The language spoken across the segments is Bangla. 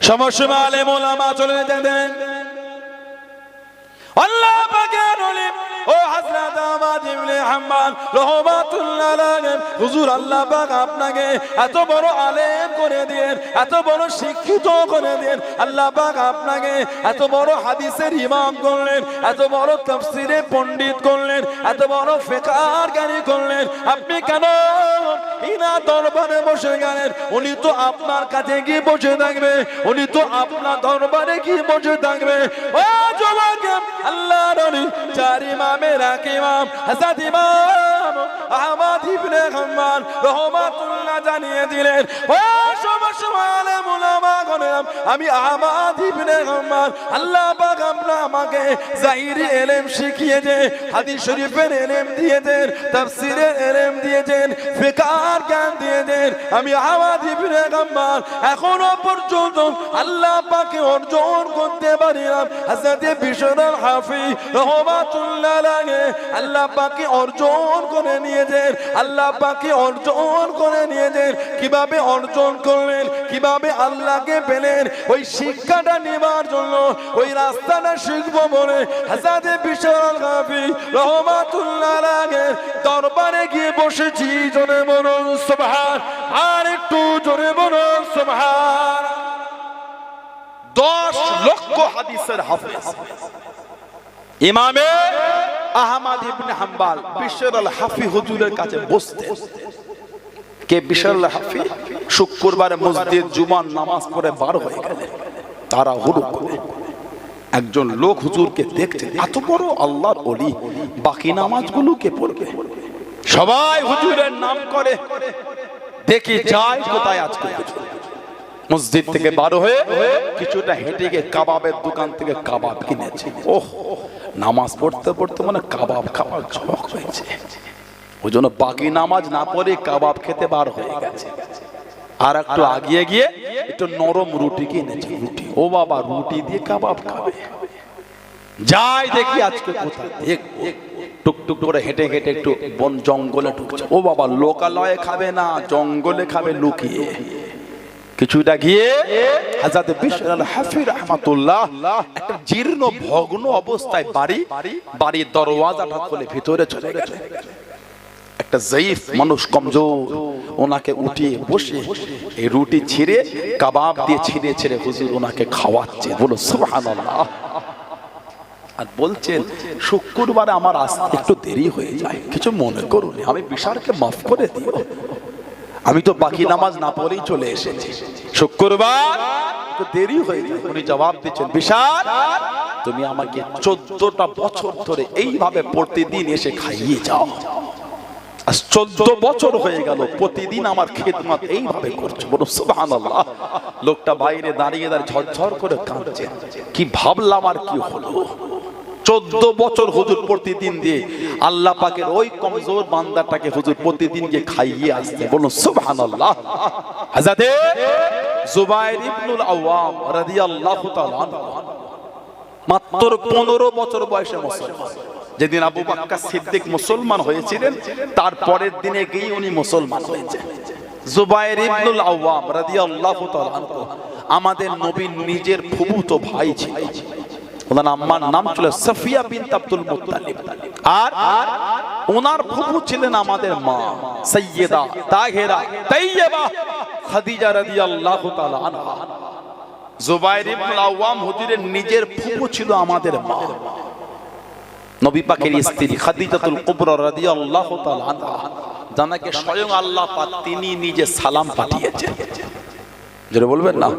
সমস্যা আলেম ওলামা চলে যেতেন। আল্লাহ পাকের ওলি ও হযরত আহমদ ইবনে হাম্বল রাহমাতুল্লাহ আলাইহি হুজুর আল্লাহ পাক আপনাকে এত বড় আলেম করে দিয়েন, এত বড় শিক্ষিত করে দিয়েন। আল্লাহ পাক আপনাকে এত বড় হাদিসের ইমাম করলেন, এত বড় তাফসীরের পণ্ডিত করলেন, এত বড় ফিকহের জ্ঞানী করলেন। আপনি কেন ইনা দরবারে বসে গেলেন? উনি তো আপনার কাছে গিয়ে বসে থাকবে, উনি তো আপনার দরবারে গিয়ে বসে থাকবে। ও যুবক, আল্লাহর ওলি চার ইমামের এক ইমাম হযরত ইমাম আহমদ ইবনে হাম্বল রাহমাতুল্লাহ জানিয়ে দিলেন, ও সমস্ত আলেম উলামা গণ, আমি আহমদ ইবনে হাম্বল, আল্লাহ পাক আমাকে যাহিরি ইলম শিখিয়েছে, হাদিস শরীফের ইলম দিয়েছেন, তাফসীরের ইলম দিয়েছেন, ফিকহের জ্ঞান দিয়েছেন। আমি আহমদ ইবনে হাম্বল এখনো পর্যন্ত আল্লাহ পাকে অর্জন করতে পারিলাম। হযরত বিশর আল হাফি রাহমাতুল্লাহ আলাইহি আল্লাহ পাকে অর্জন করে নিয়েছেন, আল্লাহ পাকে অর্জন করে নিয়েছেন। কিভাবে অর্জন করলেন, কিভাবে আল্লাহকে পেলেন, ওই শিক্ষাটা নেবার জন্য, ওই রাস্তাটা শিখবো বলে হযরত বিশর আল হাফি রাহমাতুল্লাহ আলাইহি দরবারে গিয়ে বসেছি। জোরে বলুন সুবহান, আর একটু জোরে বলুন সুবহান। 10 লক্ষ হাদিসের হাফেজ ইমামে আহমদ ইবনে হাম্বল বিশর আল হাফি হুজুরের কাছে বসতেন। কে বিশর আল হাফি? শুক্রবারে মসজিদ জুমার নামাজ পড়ে বার হয়ে গেলেন, তারা হুড়ু করে একজন লোক হুজুরকে দেখতে, এত বড় আল্লাহর ওলি, বাকি নামাজগুলো কে পড়বে? সবাই হুজুরের নাম করে, দেখে যায় কোথায় আজকে মসজিদ থেকে বার হয়ে কিছুটা হেঁটে গিয়ে কাবাবের দোকান থেকে কাবাব কিনেছে। ওহ, নামাজ পড়তে পড়তে মানে কাবাব খাওয়ার ঝোঁক হয়েছে, ওই জন্য বাকি নামাজ না পড়ে কাবাব খেতে বার হয়ে গেছে। আর একটু আগিয়ে গিয়ে একটু নরম রুটি কিনেছে, রুটি, ও বাবা রুটি দিয়ে কাবাব খাবে। যাই দেখি আজকে কোথায় টুকটুক করে হেঁটে হেঁটে একটু বন জঙ্গলে ঢুকছে। ও বাবা লোকালয়ে খাবে না, জঙ্গলে খাবে লুকিয়ে। কিছুটা গিয়ে হযরত বিশর আল হাফি রাহমাতুল্লাহ একটা জীর্ণ ভগ্ন অবস্থায় বাড়ির দরওয়াজাটা খুলে ভিতরে চলে গেলেন। একটা যায়ীফ মানুষ, কমজোর, ওনাকে উঠিয়ে বসে এই রুটি ছিঁড়ে কাবাব দিয়ে ছিঁড়ে ছিঁড়ে হুজুর ওনাকে খাওয়াচ্ছে। বলো সুবহানাল্লাহ। আর বলছেন, শুক্রবারে আমার আসতে একটু দেরি হয়ে যায়, কিছু মনে করুন, আমি বিশারকে মাফ করে দিও, আমি তো বাকি নামাজ না পড়েই চলে এসেছি, শুক্রবার একটু দেরি হয়ে যায়। উনি জবাব দিচ্ছেন, বিশার তুমি আমাকে 14টা বছর ধরে এইভাবে প্রতিদিন এসে খাইয়ে যাও, আজ 14 বছর হয়ে গেল প্রতিদিন আমার খেদমত এইভাবে করছো। বলো সুবহানাল্লাহ। লোকটা বাইরে দাঁড়িয়ে ঝরঝর করে কাঁদছে, কি ভাবলাম আর কি হলো। 14 বছর হুজুর প্রতিদিন দিয়ে আল্লাহ পাকের ওই কমজোর বান্দাটাকে হুজুর প্রতিদিন গিয়ে খাইয়ে আসতে। বলুন সুবহানাল্লাহ। হযরত জুবাইর ইবনুল আওয়াম রাদিয়াল্লাহু তাআলা মাত্র 15 বছর বয়সে মুসলমান। যেদিন আবু বকর সিদ্দিক মুসলমান হয়েছিলেন তার পরের দিনে গিয়ে উনি মুসলমান হয়েছে। জুবাইর ইবনুল আওয়াম রাদিয়াল্লাহু তাআলা আমাদের নবীর নিজের ফুফুতো ভাই ছিলেন। ওনার আম্মার নাম ছিল সাফিয়া বিনত আব্দুল মুত্তালিব, আর ওনার ফুফু ছিলেন আমাদের মা সাইয়্যিদা তাহেরা তাইয়্যিবা খাদিজা রাদিয়াল্লাহু তাআলা আনহা। জুবাইর ইবনুল আওয়াম হুজুরের নিজের ফুফু ছিল আমাদের মা, নবী পাকের স্ত্রী খাদিজাতুল কুবরা রাদিয়াল্লাহু তাআলা আনহা, যাকে স্বয়ং আল্লাহ পাক তিনি নিজে সালাম পাঠিয়েছেন। জোরে বলবেন না,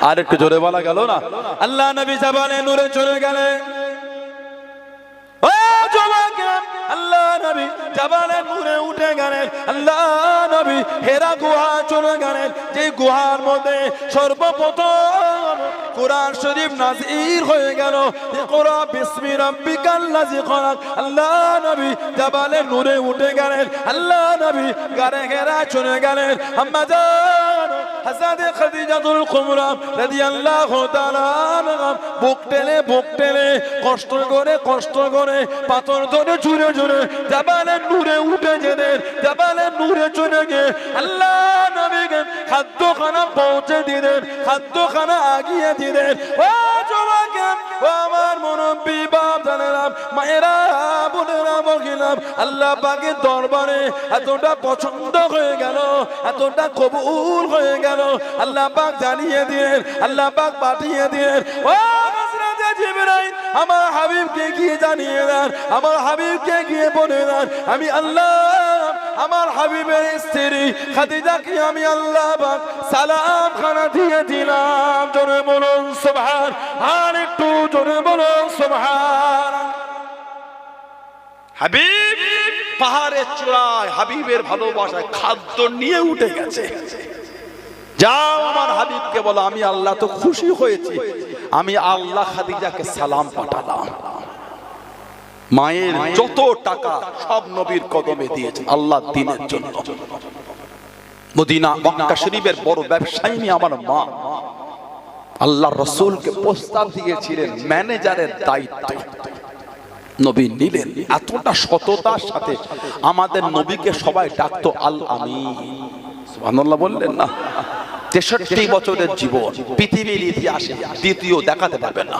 আর একটু জোরে বলা গেল না। আল্লাহ নবী জাবালে নূরে চলে গেলেন। ও যুবক, আল্লাহ নবী জাবালে নূরে উঠে গেলেন। আল্লাহ নবী হেরা গুহা চলে গেলেন, যে গুহার মধ্যে সর্বপ্রথম কোরআন শরীফ নাযিল হয়ে গেল। ইকরা বিসমি রাব্বিকাল্লাযী খলাক। আল্লাহ নবী জাবালে নূরে উঠে গেলেন। আল্লাহ নবী গারে হেরা চলে গেলেন। আম্মা জান হযরত খাদিজাতুল কুবরা রাদিয়াল্লাহু তাআলা আনহা বুক টেনে কষ্ট করে পাথর ধরে জুড়ে জাবালে নূরে উঠে যেতেন। জাবালে নূরে চলে গিয়ে আল্লাহ নবীকে খাদ্যখানা পৌঁছে দিলেন, খাদ্যখানা আগিয়ে দিলেন। ও যুবকেরা, ও আমার মুরব্বি বাপ জানেরা, মায়েরা, বোনেরা, মহিলা, আল্লাহ পাকের দরবারে এতটা পছন্দ হয়ে গেল, এতটা কবুল হয়ে গেল। আল্লাহ পাক জানিয়ে দিলেন, আল্লাহ পাক পাঠিয়ে দিলেন, ও হযরতে জিবরাইল আমার হাবিবকে গিয়ে জানিয়ে দেন, আমার হাবিবকে গিয়ে বলে দেন, আমি আল্লাহ আমার হাবিবের স্ত্রী খাদিজাকে আমি আল্লাহ পাক সালাম খানা দিয়ে দিলাম। জোরে বলুন সুবহান, আর একটু জোরে বলুন সুবহান। হাবিব পাহাড়ের চূড়ায় হাবিবের ভালোবাসায় খাদ্য নিয়ে উঠে গেছে। যাও আমার হাবিবকে বলো, আমি আল্লাহ তো খুশি হয়েছি, আমি আল্লাহ খাদিজাকে সালাম পাঠালাম। মায়ের যত টাকা সব নবীর কদমে দিয়েছেন আল্লাহ দ্বীনের জন্য। মদিনা মক্কা শরীফের বড় ব্যবসায়ী আমার মা আল্লাহ রাসূলকে প্রস্তাব দিয়েছিলেন ম্যানেজারের দায়িত্ব, নবী নিলেন। এতটা সততার সাথে আমাদের নবীকে সবাই ডাকতো আল আমিন। সুবহানাল্লাহ বললেন না? 63 বছরের জীবন পৃথিবীর ইতিহাসে দ্বিতীয় দেখাতে পারবেন না।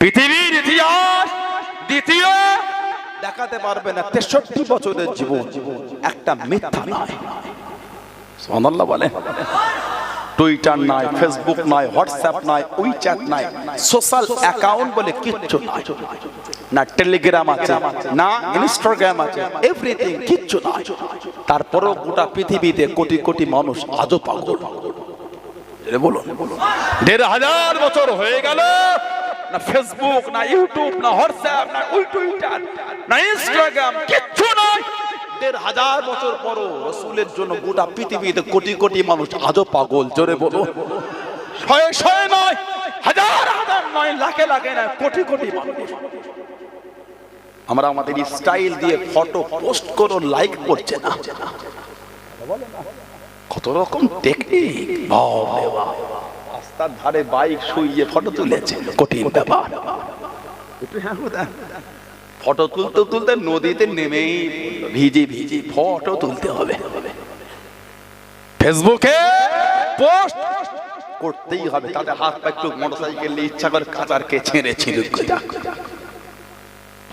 পৃথিবীর ইতিহাস দ্বিতীয় দেখাতে পারবে না। 63 বছরের জীবন একটা মিথ্যা নয়। সুবহানাল্লাহ বলেন। টুইটার নাই, ফেসবুক নাই, হোয়াটসঅ্যাপ নাই, উইচ্যাট নাই, সোশ্যাল অ্যাকাউন্ট বলে কিচ্ছু নাই, না টেলিগ্রাম আছে, না ইনস্টাগ্রাম আছে, এভরিথিং কিচ্ছু নাই। তারপরেও গোটা পৃথিবীতে কোটি কোটি মানুষ আজও পাগল। বলুন 1500 বছর হয়ে গেল, না ফেসবুক, না ইউটিউব, না হোয়াটসঅ্যাপ, না টুইটার, না ইনস্টাগ্রাম, কিচ্ছু নাই। 1500 বছর পরও রাসূলের জন্য গোটা পৃথিবীতে কোটি কোটি মানুষ আজও পাগল। জোরে বলো, শয়ে শয়ে নয়, হাজার হাজার নয়, লাখে লাখে নয়, কোটি কোটি মানুষ। আমরা আমাদের স্টাইল দিয়ে ফটো পোস্ট করো, লাইক করছে না। কত রকম টেকনিক, বাবা রাস্তার ধারে বাইক শুইয়ে ফটো তুলেছে, কঠিন ব্যাপার। ফটো তুলতে তুলতে নদীতে নেমেই ভিজি ভিজি ফটো তুলতে হবে, ফেসবুকে পোস্ট করতেই হবে। তাদের হাত পা একটু মোটরসাইকেল ইচ্ছা করে কাচারকে ছেড়ে ছিলুক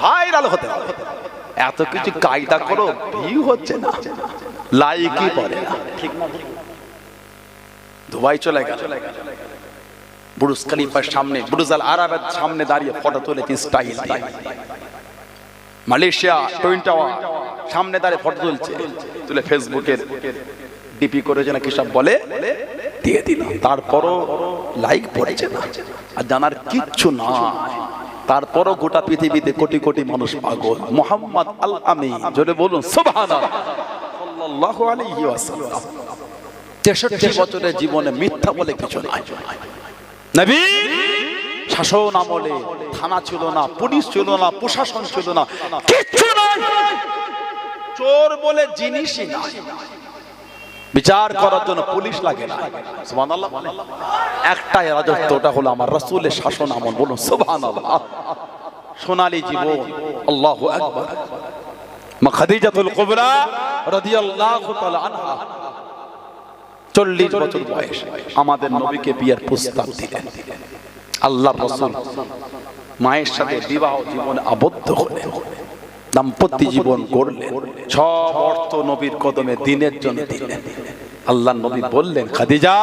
ভাইরাল হতে হবে। এত কিছু কায়দা করো, ভিউ হচ্ছে না, লাইকই পড়ে না, ঠিক না? দুবাই চলে গেল, বুর্জ খলিফার সামনে, বুর্জ আল আরাবের সামনে দাঁড়িয়ে ফটো তুলেছি স্টাইল। মালয়েশিয়া টুইন টাওয়ার সামনে দাঁড়িয়ে ফটো তুলছে, তুলে ফেসবুকের ডিপি করেছে না কি সব বলে দিয়ে দিল। তারপরও লাইক পড়েছে না, আর জানার কিচ্ছু না। তারপরও গোটা পৃথিবীতে কোটি কোটি মানুষ পাগল। মুহাম্মদ আল আমিন, জোরে বলুন সুবহানাল্লাহ সাল্লাল্লাহু আলাইহি ওয়াসাল্লাম। 63 বছরের জীবনে মিথ্যা বলে কিছু নাই। নবী শাসন আমলে থানা ছিল না, পুলিশ ছিল না, প্রশাসন ছিল না, কিচ্ছু নাই। চোর বলে জিনিসই নাই, বিচার করার জন্য পুলিশ লাগে না। সুবহানাল্লাহ। একটাই রাজত্ব, ওটা হলো আমার রাসূলের শাসন আমল। বলুন সুবহানাল্লাহ। সোনালী জীবন, আল্লাহু আকবার। মা খাদিজাতুল কুবরা রাদিয়াল্লাহু তাআলা আনহা 40 বছর বয়স আমাদের নবীকে বিয়ের প্রস্তাব দিলেন। আল্লাহর রাসূল মায়ের সাথে বিবাহ জীবনে আবদ্ধ হলেন, দাম্পত্য জীবন গড়লেন। সব অর্থ নবীর কদমে দ্বীনের জন্য দিলেন। আল্লাহর নবী বললেন, খাদিজা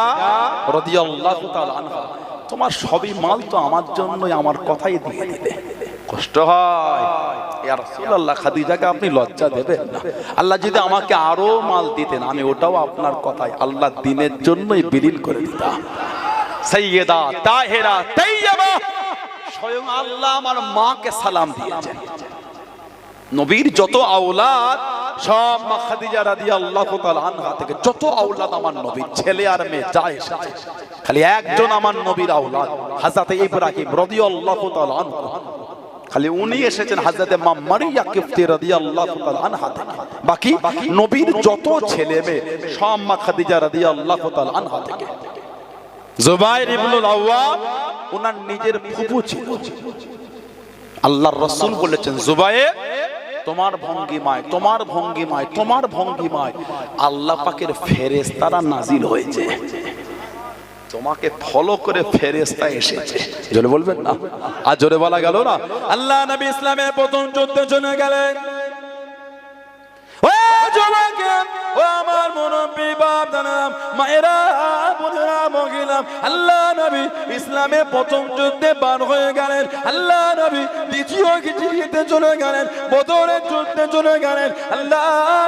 রাদিয়াল্লাহু তাআলা আনহা, তোমার সবই মাল তো আমার জন্যই, আমার কথাই দিয়ে দিলে। কষ্ট হয় ইয়া রাসূলুল্লাহ, খাদিজাকে আপনি লজ্জা দেবেন না। আল্লাহ যদি আমাকে আরো মাল দিতেন, আমি ওটাও আপনার কথাই আল্লাহ দ্বীনের জন্যই বিলীন করে দিতাম। সাইয়্যিদা তাহেরা তাইয়্যিবা, স্বয়ং আল্লাহ আমার মাকে সালাম দিয়েছেন। নবীর যত আওলাদ সব মা খাদিজা রাদিয়াল্লাহু তাআলা আনহা থেকে যত আওলাদ আমার নবীর ছেলে আর মেয়ে যা এসেছে, খালি একজন আমার নবীর আওলাদ হযরত ইব্রাহিম রাদিয়াল্লাহু তাআলা আনহু, খালি উনি এসেছেন হযরতে মা মারিয়া কিফতি রাদিয়াল্লাহু তাআলা আনহা থেকে। বাকি নবীর যত ছেলে মেয়ে সব মা খাদিজা রাদিয়াল্লাহু তাআলা আনহা থেকে। জুবাইর ইবনুল আওয়াম ওনার নিজের ফুফু ছিল। আল্লাহর রাসূল বলেছেন, জুবাইর তোমার ভঙ্গিমায় তোমার ভঙ্গিমায় তোমার ভঙ্গিমায় আল্লাহ পাকের ফেরেশতারা নাজিল হয়েছে, তোমাকে ফলো করে ফেরেশতা এসেছে। জোরে বলবেন না? আর জোরে বলা গেল না? আল্লাহ নবী ইসলামের প্রথম যুদ্ধে চলে গেলেন। ও যুবকেরা, ও আমার মুরব্বি বাপ দাদা মায়েরা বোনেরা মহিলা, আল্লাহ নবী ইসলামের প্রথম যুদ্ধে বার হয়ে গেলেন। আল্লাহ নবী দ্বিতীয় যুদ্ধে চলে গেলেন, বদরের যুদ্ধে চলে গেলেন। আল্লাহ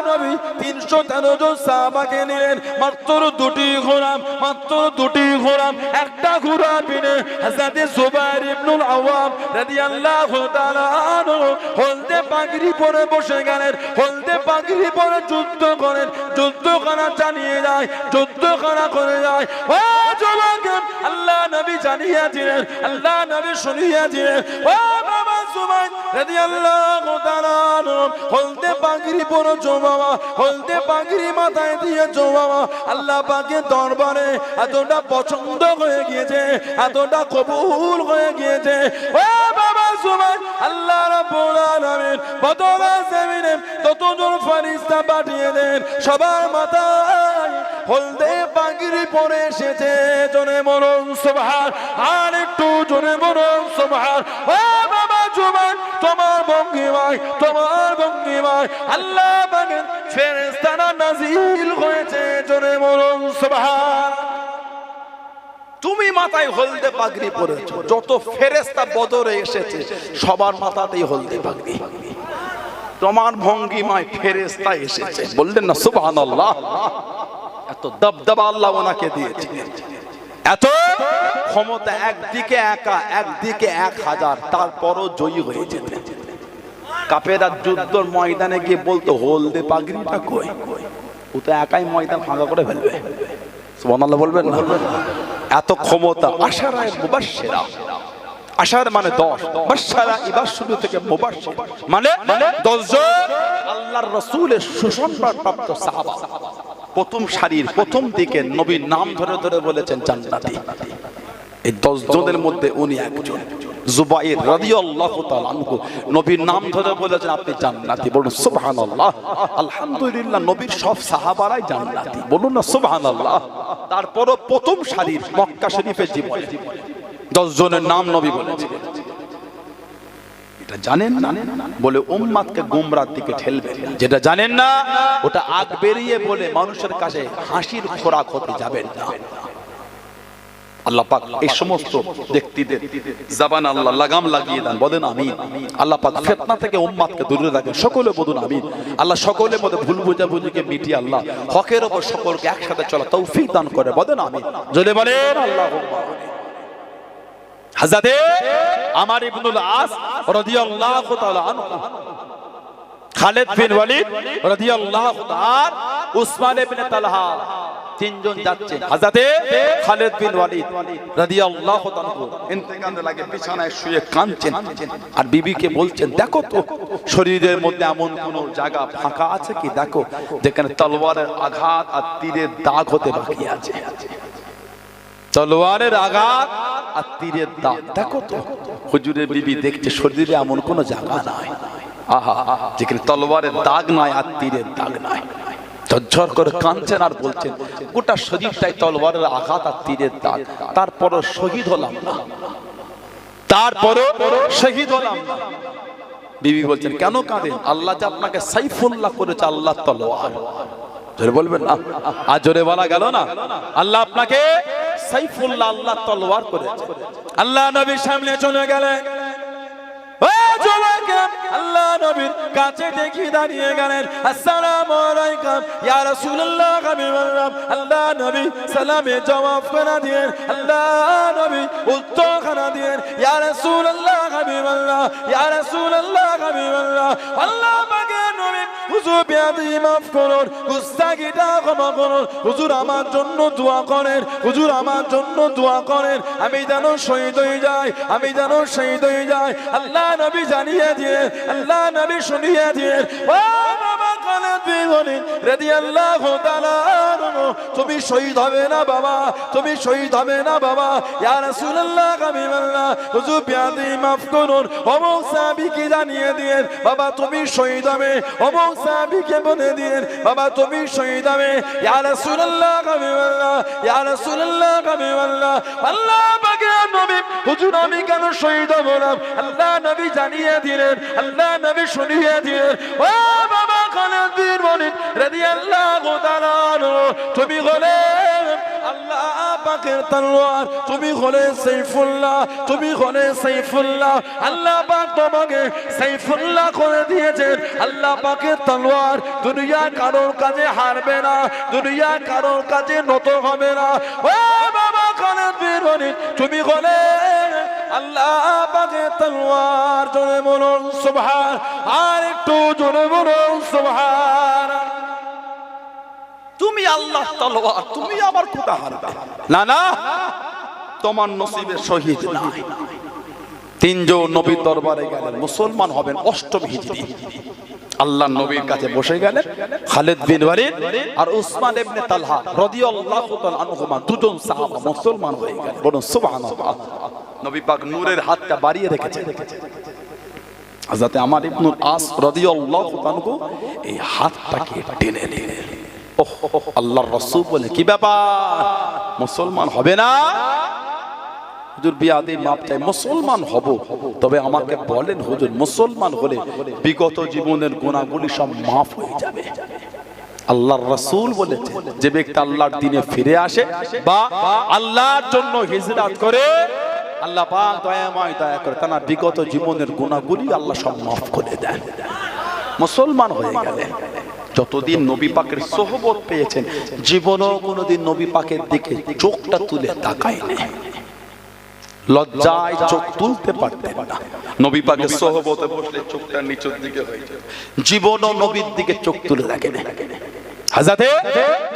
নবী 313 জন সাহাবাকে নিলেন। মাত্র দুটি ঘোড়া, মাত্র দুটি ঘোড়া, একটা ঘোড়া বিনে হযরত জুবাইর ইবনুল আওয়াম রাদিয়াল্লাহু তাআলা আনহু হলদে পাগড়ি পরে বসে গেলেন। হলদে পাগড়ি পরে যুদ্ধ করেন, যুদ্ধ করা চালিয়ে যায়, যুদ্ধ করা করে যায়। ও যুবক, আল্লাহ নবী জানিয়ে দিলেন, আল্লাহ নবী শুনিয়ে দিলেন, ও বাবা জুবাইর রাদিয়াল্লাহু তাআলা হলদে পাগড়ি পরে জমাওয়া, হলদে পাগড়ি মাথায় দিয়ে জমাওয়া আল্লাহ পাকের দরবারে এতটা পছন্দ হয়ে গিয়েছে, এতটা কবুল হয়ে গিয়েছে। ও বাবা জুবাইর, আল্লাহ রাব্বুল আলামিন বদরের জমিনে ততজন ফেরেশতা পাঠিয়ে দেন, সবার মাথায় হলদে পাগড়ি পরে এসেছে। জোরে বলুন সুবহান, আর একটু জোরে বলুন সুবহান। ও বাবা জুবাইর, তোমার ভঙ্গিমায় তোমার ভঙ্গিমায় আল্লাহ পাকের ফেরেশতারা নাজিল হয়েছে। জোরে বলুন সুবহান। তুমি মাথায় হলদে পাগড়ি পরেছো, যত ফেরেশতা বদরে এসেছে সবার মাথাতেই হলদে পাগড়ি। তোমার ভঙ্গিমায় ফেরেশতা এসেছে, বললেন না সুবহানাল্লাহ? এত দবদবা আল্লাহ ওনাকে দিয়েছে, এত ক্ষমতা, একদিকে একা একদিকে 1000, তারপরও জয়ী হয়ে যেতেন। কাফেররা যুদ্ধের ময়দানে গিয়ে বলতো হলদে পাগড়িটা কই? ও তো একাই ময়দান ফাঁকা করে ফেলবে। সুবহানাল্লাহ বলবেন না? এত ক্ষমতা। আশারায়ে মুবাশশিরা, আশার মানে 10, বাশশারা এবার শুরু থেকে মুবাশশির মানে 10 জন আল্লাহর রাসূলের সুসংবাদপ্রাপ্ত সাহাবা। প্রথম সারির প্রথম দিকে নবীর নাম ধরে ধরে বলেছেন জান্নাতি। এই 10 জনের মধ্যে উনি একজন, জুবাইর রাদিয়াল্লাহু তাআলা আনহু। নবীর নাম ধরে বলেছেন আপনি জান্নাতি। বলুন সুবহানাল্লাহ, আলহামদুলিল্লাহ। নবীর সব সাহাবারাই জান্নাতি, বলুন না সুবহানাল্লাহ। তারপরও প্রথম সারির মক্কা শরীফের জীবন 10 জনের নাম নবী বলেছেন। এটা জানেন না বলে উম্মাতকে গোমরার দিকে ঠেলবে, যেটা জানেন না ওটা আগ বেরিয়ে বলে মানুষের কাছে হাসির খোরাক হতে যাবেন না। আল্লাহ পাক এই সমস্ত ব্যক্তিদের জবান আল্লাহ লাগাম লাগিয়ে দেন, বলেন আমিন। আল্লাহ পাক ফিতনা থেকে উম্মাতকে দূরে রাখেন, সকলে বলুন আমিন। আল্লাহ সকলের মধ্যে ভুল বোঝাবুঝিকে মিটিয়ে আল্লাহ হকের উপর সকলকে একসাথে চলা তৌফিক দান করে, বলেন আমিন। জোরে বলেন আল্লাহুম্মা আমিন। হযরত আমর ইবনুল আস রাদিয়াল্লাহু তাআলা আনহু, খালিদ বিন ওয়ালিদ রাদিয়াল্লাহু তাআলা, উসমান ইবনে তালহা, তিনজন যাচ্ছেন। হযরত খালিদ বিন ওয়ালিদ রাদিয়াল্লাহু তাআলা ইন্তেকালে লাগে বিছানায় শুয়ে কাঁদছেন, আর বিবিকে বলছেন দেখো তো শরীরের মধ্যে এমন কোন জায়গা ফাঁকা আছে কি, দেখো যেখানে তলোয়ারের আঘাত আর তীরের দাগ হতে বাকি আছে। তলোয়ারের আঘাত আর তীরের দাগ দেখো তো। হুজুরের বিবি দেখছে শরীরে এমন কোন জায়গা নাই, আহা, যেখানে তলোয়ারের দাগ নাই আর তীরের দাগ নাই। ঝরঝর করে কাঁদছেন আর বলছেন গোটা শরীরটাই তলোয়ারের আঘাত আর তীরের দাগ, তারপরও শহীদ হলাম না, তারপরও শহীদ হলাম না। বিবি বলছেন কেন কাঁদেন? আল্লাহ যে আপনাকে সাইফুল্লাহ করেছে, আল্লাহ তলোয়ার। জোরে বলবেন না? আর জোরে বলা গেল না? আল্লাহ আপনাকে সাইফুল্লাহ, আল্লাহ তলোয়ার করেছে। আল্লাহ নবীর সামনে চলে গেলেন, আল্লাহ নবীর কাছে দেখি দাঁড়িয়ে গেলেন। আসসালামু আলাইকুম ইয়া রাসূলুল্লাহ, হাবিবাল্লাহ। আল্লাহ নবী সালামে জবাব করে দিলেন, আল্লাহ নবী উত্তর করে দিলেন, ইয়া রাসূলুল্লাহ, হাবিবাল্লাহ, ইয়া রাসূলুল্লাহ, হাবিবাল্লাহ। আল্লাহ পাকের নবী হুজুর বিয়াদি মাফ করুন, গুস্তাখিটা ক্ষমা করুন, হুজুর আমার জন্য দোয়া করেন, হুজুর আমার জন্য দোয়া করেন, আমি যেন শহীদ হয়ে যাই, আমি যেন শহীদ হয়ে যাই। আল্লাহ নবী জানিয়ে দিয়ে, আল্লাহ নবী শুনিয়ে দিয়ে, ও বাবা খালিদ বিন ওয়ালিদ রাদিয়াল্লাহু তাআলা তুমি শহীদ হবে না বাবা, তুমি শহীদ হবে না বাবা। ইয়া রাসূলুল্লাহ হাবিবাল্লাহ হুজুর বিয়াদি মাফ করুন, অমুক সাহাবীকে জানিয়ে দিয়েন বাবা তুমি শহীদ হবে, অমুক সাহাবীকে বলে দিয়েন বাবা তুমি শহীদ হবে। ইয়া রাসূলুল্লাহ হাবিবাল্লাহ, ইয়া রাসূলুল্লাহ হাবিবাল্লাহ, আল্লাহ পাকের নবী হুজুর আমি কেন শহীদ হব না? আল্লাহ নবী জানিয়ে দিলেন, আল্লাহ নবী শুনিয়ে দিলেন, ও বাবা খালিদ বিন ওয়ালিদ রাদিয়াল্লাহু তাআলা তুমি হলে আল্লাহ পাকের তলোয়ার, তুমি হলে সাইফুল্লাহ, তুমি হলে সাইফুল্লাহ। আল্লাহ পাক তোমাকে সাইফুল্লাহ করে দিয়েছেন। আল্লাহ পাকের তলোয়ার দুনিয়া কারোর কাছে হারবে না, দুনিয়া কারোর কাছে নত হবে না। ও বাবা খালিদ বিন ওয়ালিদ তুমি হলে আল্লাহ পাকের তলোয়ার। জোরে বলুন সুবহান, আর একটু জোরে বলুন সুবহান। তুমি আল্লাহ তলোয়ার, তুমি আবার কোথা হারবে? না না, তোমার নসিবে শহীদ নাই। তিনজন নবীর দরবারে গেলেন, মুসলমান হবেন অষ্টম হিজরি। আল্লাহ নবীর কাছে বসে গেলেন খালিদ বিন ওয়ালিদ আর উসমান ইবনে তালহা রাদিয়াল্লাহু তাআলা আনহুমা, দুজন সাহাবা মুসলমান হয়ে গেলেন। বলুন সুবহানাল্লাহ। নবী পাক নূরের হাতটা বাড়িয়ে রেখেছেন। হযরত আমর ইবনে আস রাদিয়াল্লাহু তাআলা এই হাতটাকে টেনে নিলেন। আল্লাহর রাসূল বলে কি ব্যাপার, মুসলমান হবে না? হুজুর বিয়াদি মাপ চাই, মুসলমান হব, তবে আমাকে বলেন হুজুর মুসলমান হলে বিগত জীবনের গুনাহগুলি সব মাফ হয়ে যাবে? আল্লাহর রাসূল বলেছেন যে ব্যক্তি আল্লাহর দ্বীনে ফিরে আসে বা আল্লাহর জন্য হিজরত করে, আল্লাহ পাক দয়াময় দয়া করে তার বিগত জীবনের গুনাহগুলি আল্লাহ সব মাফ করে দেন। মুসলমান হয়ে গেলেন। যতদিন নবী পাকের সোহবত পেয়েছেন জীবনও কোনোদিন নবী পাকের দিকে চোখটা তুলে তাকায়নি, লজ্জায় চোখ তুলতে পারতেন না। নবী পাকের সোহবতে বসলে চোখটা নিচের দিকে হয়ে যায়, জীবনও নবীর দিকে চোখ তুলে দেখেনি। হযরতে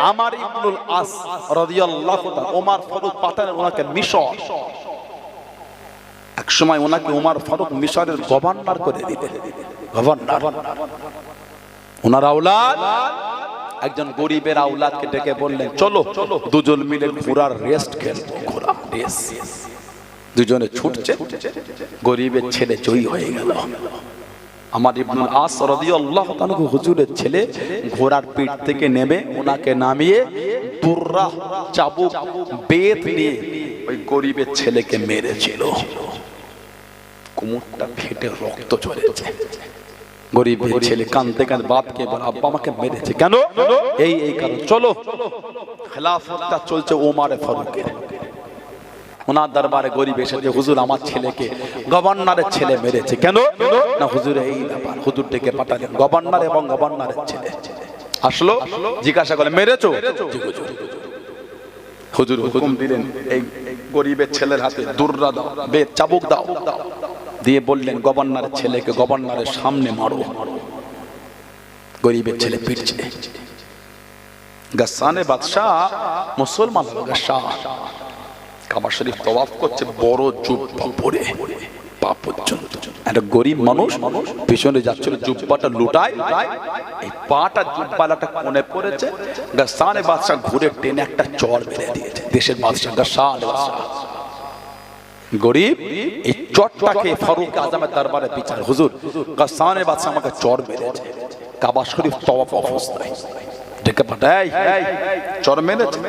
আমর ইবনে আস রাদিয়াল্লাহু তাআলা ওমর ফারুক পাঠালেন ওনাকে মিশর। এক সময় ওনাকে ওমর ফারুক মিশরের গভর্নর করে দিলেন। গভর্নর ওনার আওলাদ একজন গরিবের আওলাদকে ডেকে বললেন চলো দুজন মিলে ঘোড়ার রেস্ট খেলবো। ঘোড়া রেস, দুজনে ছুটছে, গরিবের ছেলে জয়ী হয়ে গেল। আমর ইবনে আস রাদিয়াল্লাহু তাআলা হুজুরের ছেলে ঘোড়ার পিঠ থেকে নেমে ওনাকে নামিয়ে দুররা চাবুক বেত নিয়ে ওই গরিবের ছেলেকে মেরেছিল। কোমরটা ফেটে রক্ত ঝরেছে। গরিবের ছেলে কাঁদতে কাঁদতে বাপকে বলে আব্বা আমাকে মেরেছে কেন? এই কারণ। চলো, খেলাফতটা চলছে ওমর ফারুকের। ওনার দরবারে গরিব এসে হুজুর আমার ছেলেকে গভর্নরের ছেলে মেরেছে কেন? না হুজুর এই ব্যাপার। হুজুর ডেকে পাঠালেন গভর্নর এবং গভর্নরের ছেলে আসলো, জিজ্ঞাসা করে মেরেছো? হুজুর হুকুম দিলেন এই গরিবের ছেলের হাতে দুররা দাও, বেত চাবুক দাও, দিয়ে বললেন গভর্নরের ছেলেকে গভর্নরের সামনে মারো। গরিবের ছেলে পিটছে। গাসানে বাদশাহ মুসলমান গাসা কাবা শরীফ তওয়াফ করছে বড় জুব্বা পরে পা পর্যন্ত। একটা গরিব মানুষ পিছনে যাচ্ছিল, জুব্বাটা লুটায়, এই পাটা জুব্বালাটা কোণে পড়েছে। গাসানে বাদশাহ ঘুরে টেনে একটা চড় মেরে দিয়েছে। দেশের বাদশাহ গাসানে বাদশাহ গরিব এই চটটাকে ফারুক আজমের দরবারে বিচার, হুজুর গাসানে বাদশাহ আমাকে চড় মেরেছে কাবা শরীফ তওয়াফ অবস্থায়। ডেকে পাঠাই চড় মেরেছে?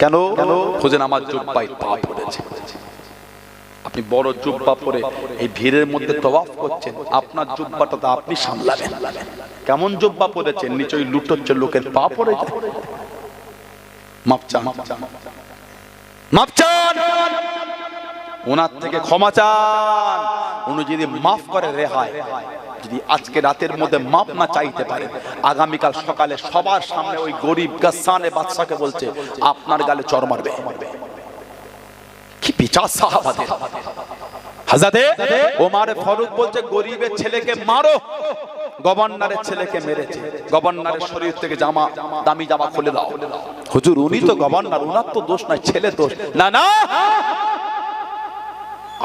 কেন? হুজুর আমার জুব্বায় পা পড়েছে। আপনি বড় জুব্বা পরে এই ভিড়ের মধ্যে তওয়াফ করছেন, আপনার জুব্বাটা তো আপনি সামলাবেন। কেমন জুব্বা পরেছেন? নিচে লুটোচ্ছে লোকের পা পড়ে যায়। মাপ চান, মাপ চান, ওনার থেকে ক্ষমা চান। উনি যদি মাফ করে রেহাই, যদি আজকে রাতের মধ্যে মাপ না চাইতে পারে, আগামীকাল সকালে সবার সামনে ওই গরিব গাসানে বাদশাকে বলছে আপনার গালে চড় মারবে। কি পিছাস সাহাবাদের। হযরতে ওমর ফারুক বলছে গরিবের ছেলেকে মারো। গভর্নরের ছেলেকে মেরেছে, গভর্নরের শরীর থেকে জামা, দামি জামা খুলে দাও। হুজুর উনি তো গভর্নর, ওনার তো দোষ নাই, ছেলে দোষ। না না,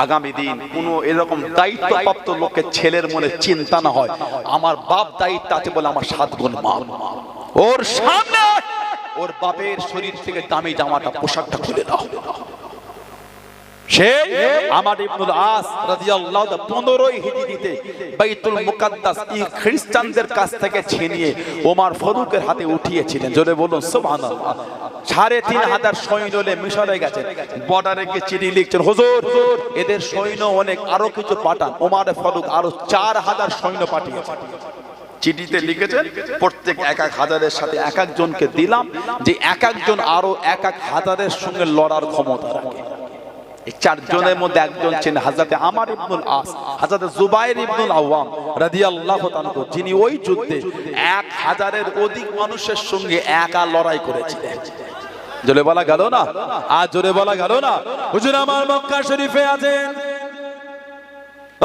আগামী দিন কোন এরকম দায়িত্বপ্রাপ্ত লোকের ছেলের মনে চিন্তা না হয় আমার বাপ দায়িত্ব আছে বলে আমার 7 গুণ মা ওর সামনে ওর বাপের শরীর থেকে দামি জামাটা পোশাকটা খুলে দাও। সে আমর ইবনুল আস রাদিয়াল্লাহু তাআলা 15 হিজরিতে বাইতুল মুকাদ্দাস খ্রিস্টানদের কাছ থেকে ছিনিয়ে ওমর ফারুকের হাতে উঠিয়েছিলেন। জোরে বলুন সুবহানাল্লাহ। 3500 সৈন্য নিয়ে মিশরে গেছেন, বর্ডারে গিয়ে চিঠি লিখছেন, হুজুর এদের সৈন্য অনেক, আরো কিছু পাঠান। ওমর ফারুক আরো 4000 সৈন্য পাঠিয়েছেন। চিঠিতে লিখেছেন প্রত্যেক 1000-এর সাথে এক একজনকে দিলাম যে এক একজন আরো 1000-এর সঙ্গে লড়ার ক্ষমতা রাখে। এই 4 জনের মধ্যে একজন ছিলেন হযরত আমর ইবনুল আস, হযরত জুবাইর ইবনুল আওয়াম রাদিয়াল্লাহু তাআলা, যিনি ওই যুদ্ধে 1000-এর অধিক মানুষের সঙ্গে একা লড়াই করেছিলেন। জোরে বলা গেল না? আর জোরে বলা গেল না? হুজুর আমার মক্কা শরীফে আছেন,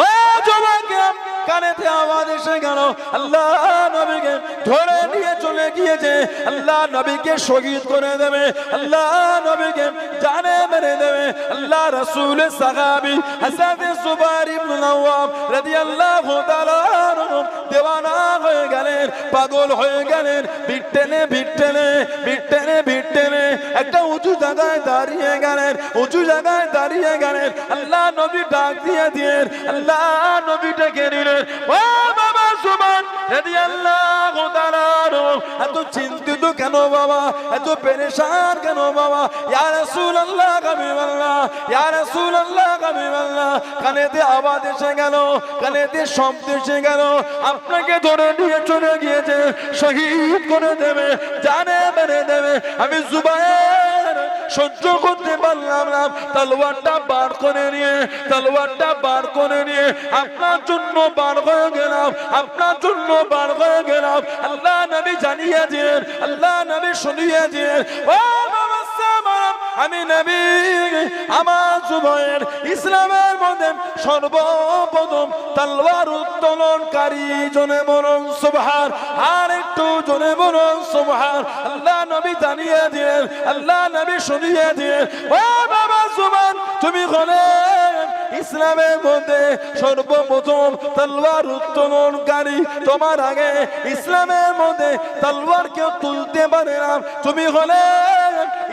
ও যুবকেরা কানেতে আওয়াজ এসে গেল, আল্লাহ নবীকে ধরে নিয়ে চলে গিয়েছে, আল্লাহ নবীকে শহীদ করে দেবে, আল্লাহ নবীকে জানে মেরে দেবে। আল্লাহ রাসূলের সাহাবী হযরত জুবাইর ইবনে আওয়াম রাদিয়াল্লাহু তাআলা দেওয়ানা হয়ে গেলেন, পাগল হয়ে গেলেন, বিট্টেনে একটা উঁচু জায়গায় দাঁড়িয়ে গেলেন, আল্লাহ নবী ডাক দিয়ে দিলেন, আল্লাহ নবী ডেকে নিলেন, ও বাবা সুবহান রাদিয়াল্লাহু তাআলা, এত চিন্তিত কেন বাবা, এত পেরেশান কেন বাবা? ইয়া রাসূলুল্লাহ হাবিবাল্লাহ, ইয়া রাসূলুল্লাহ হাবিবাল্লাহ, কানেতে আওয়াজ এসে গেল, কানেতে শব্দ এসে গেল, আপনাকে ধরে নিয়ে চলে গিয়েছে, শহীদ করে দেবে, জানে মেরে দেবে। আমি জুবাইর সহ্য করতে পারলাম না, তলোয়ারটা বার করে নিয়ে আপনার জন্য বার হয়ে গেলাম, আল্লাহ নবী জানিয়ে দিলেন, আল্লাহ নবী শুনিয়ে দিলেন, ও বাবা সামারাম, আমি নবী আমার জুবাইর ইসলামের মধ্যে সর্বপ্রথম তলোয়ার উত্তোলনকারী। জনে বলুন সুবহান, আর একটু জনে বলুন সুবহান। আল্লাহ নবী জানিয়ে দিলেন, আল্লাহ নবী শুনিয়ে দিলেন, ও বাবা সুবহান, তুমি হলে ইসলামের মধ্যে সর্বপ্রথম তলোয়ার উত্তোলনকারী। তোমার আগে ইসলামের মধ্যে তলোয়ার কেউ তুলতে পারে না, তুমি হলে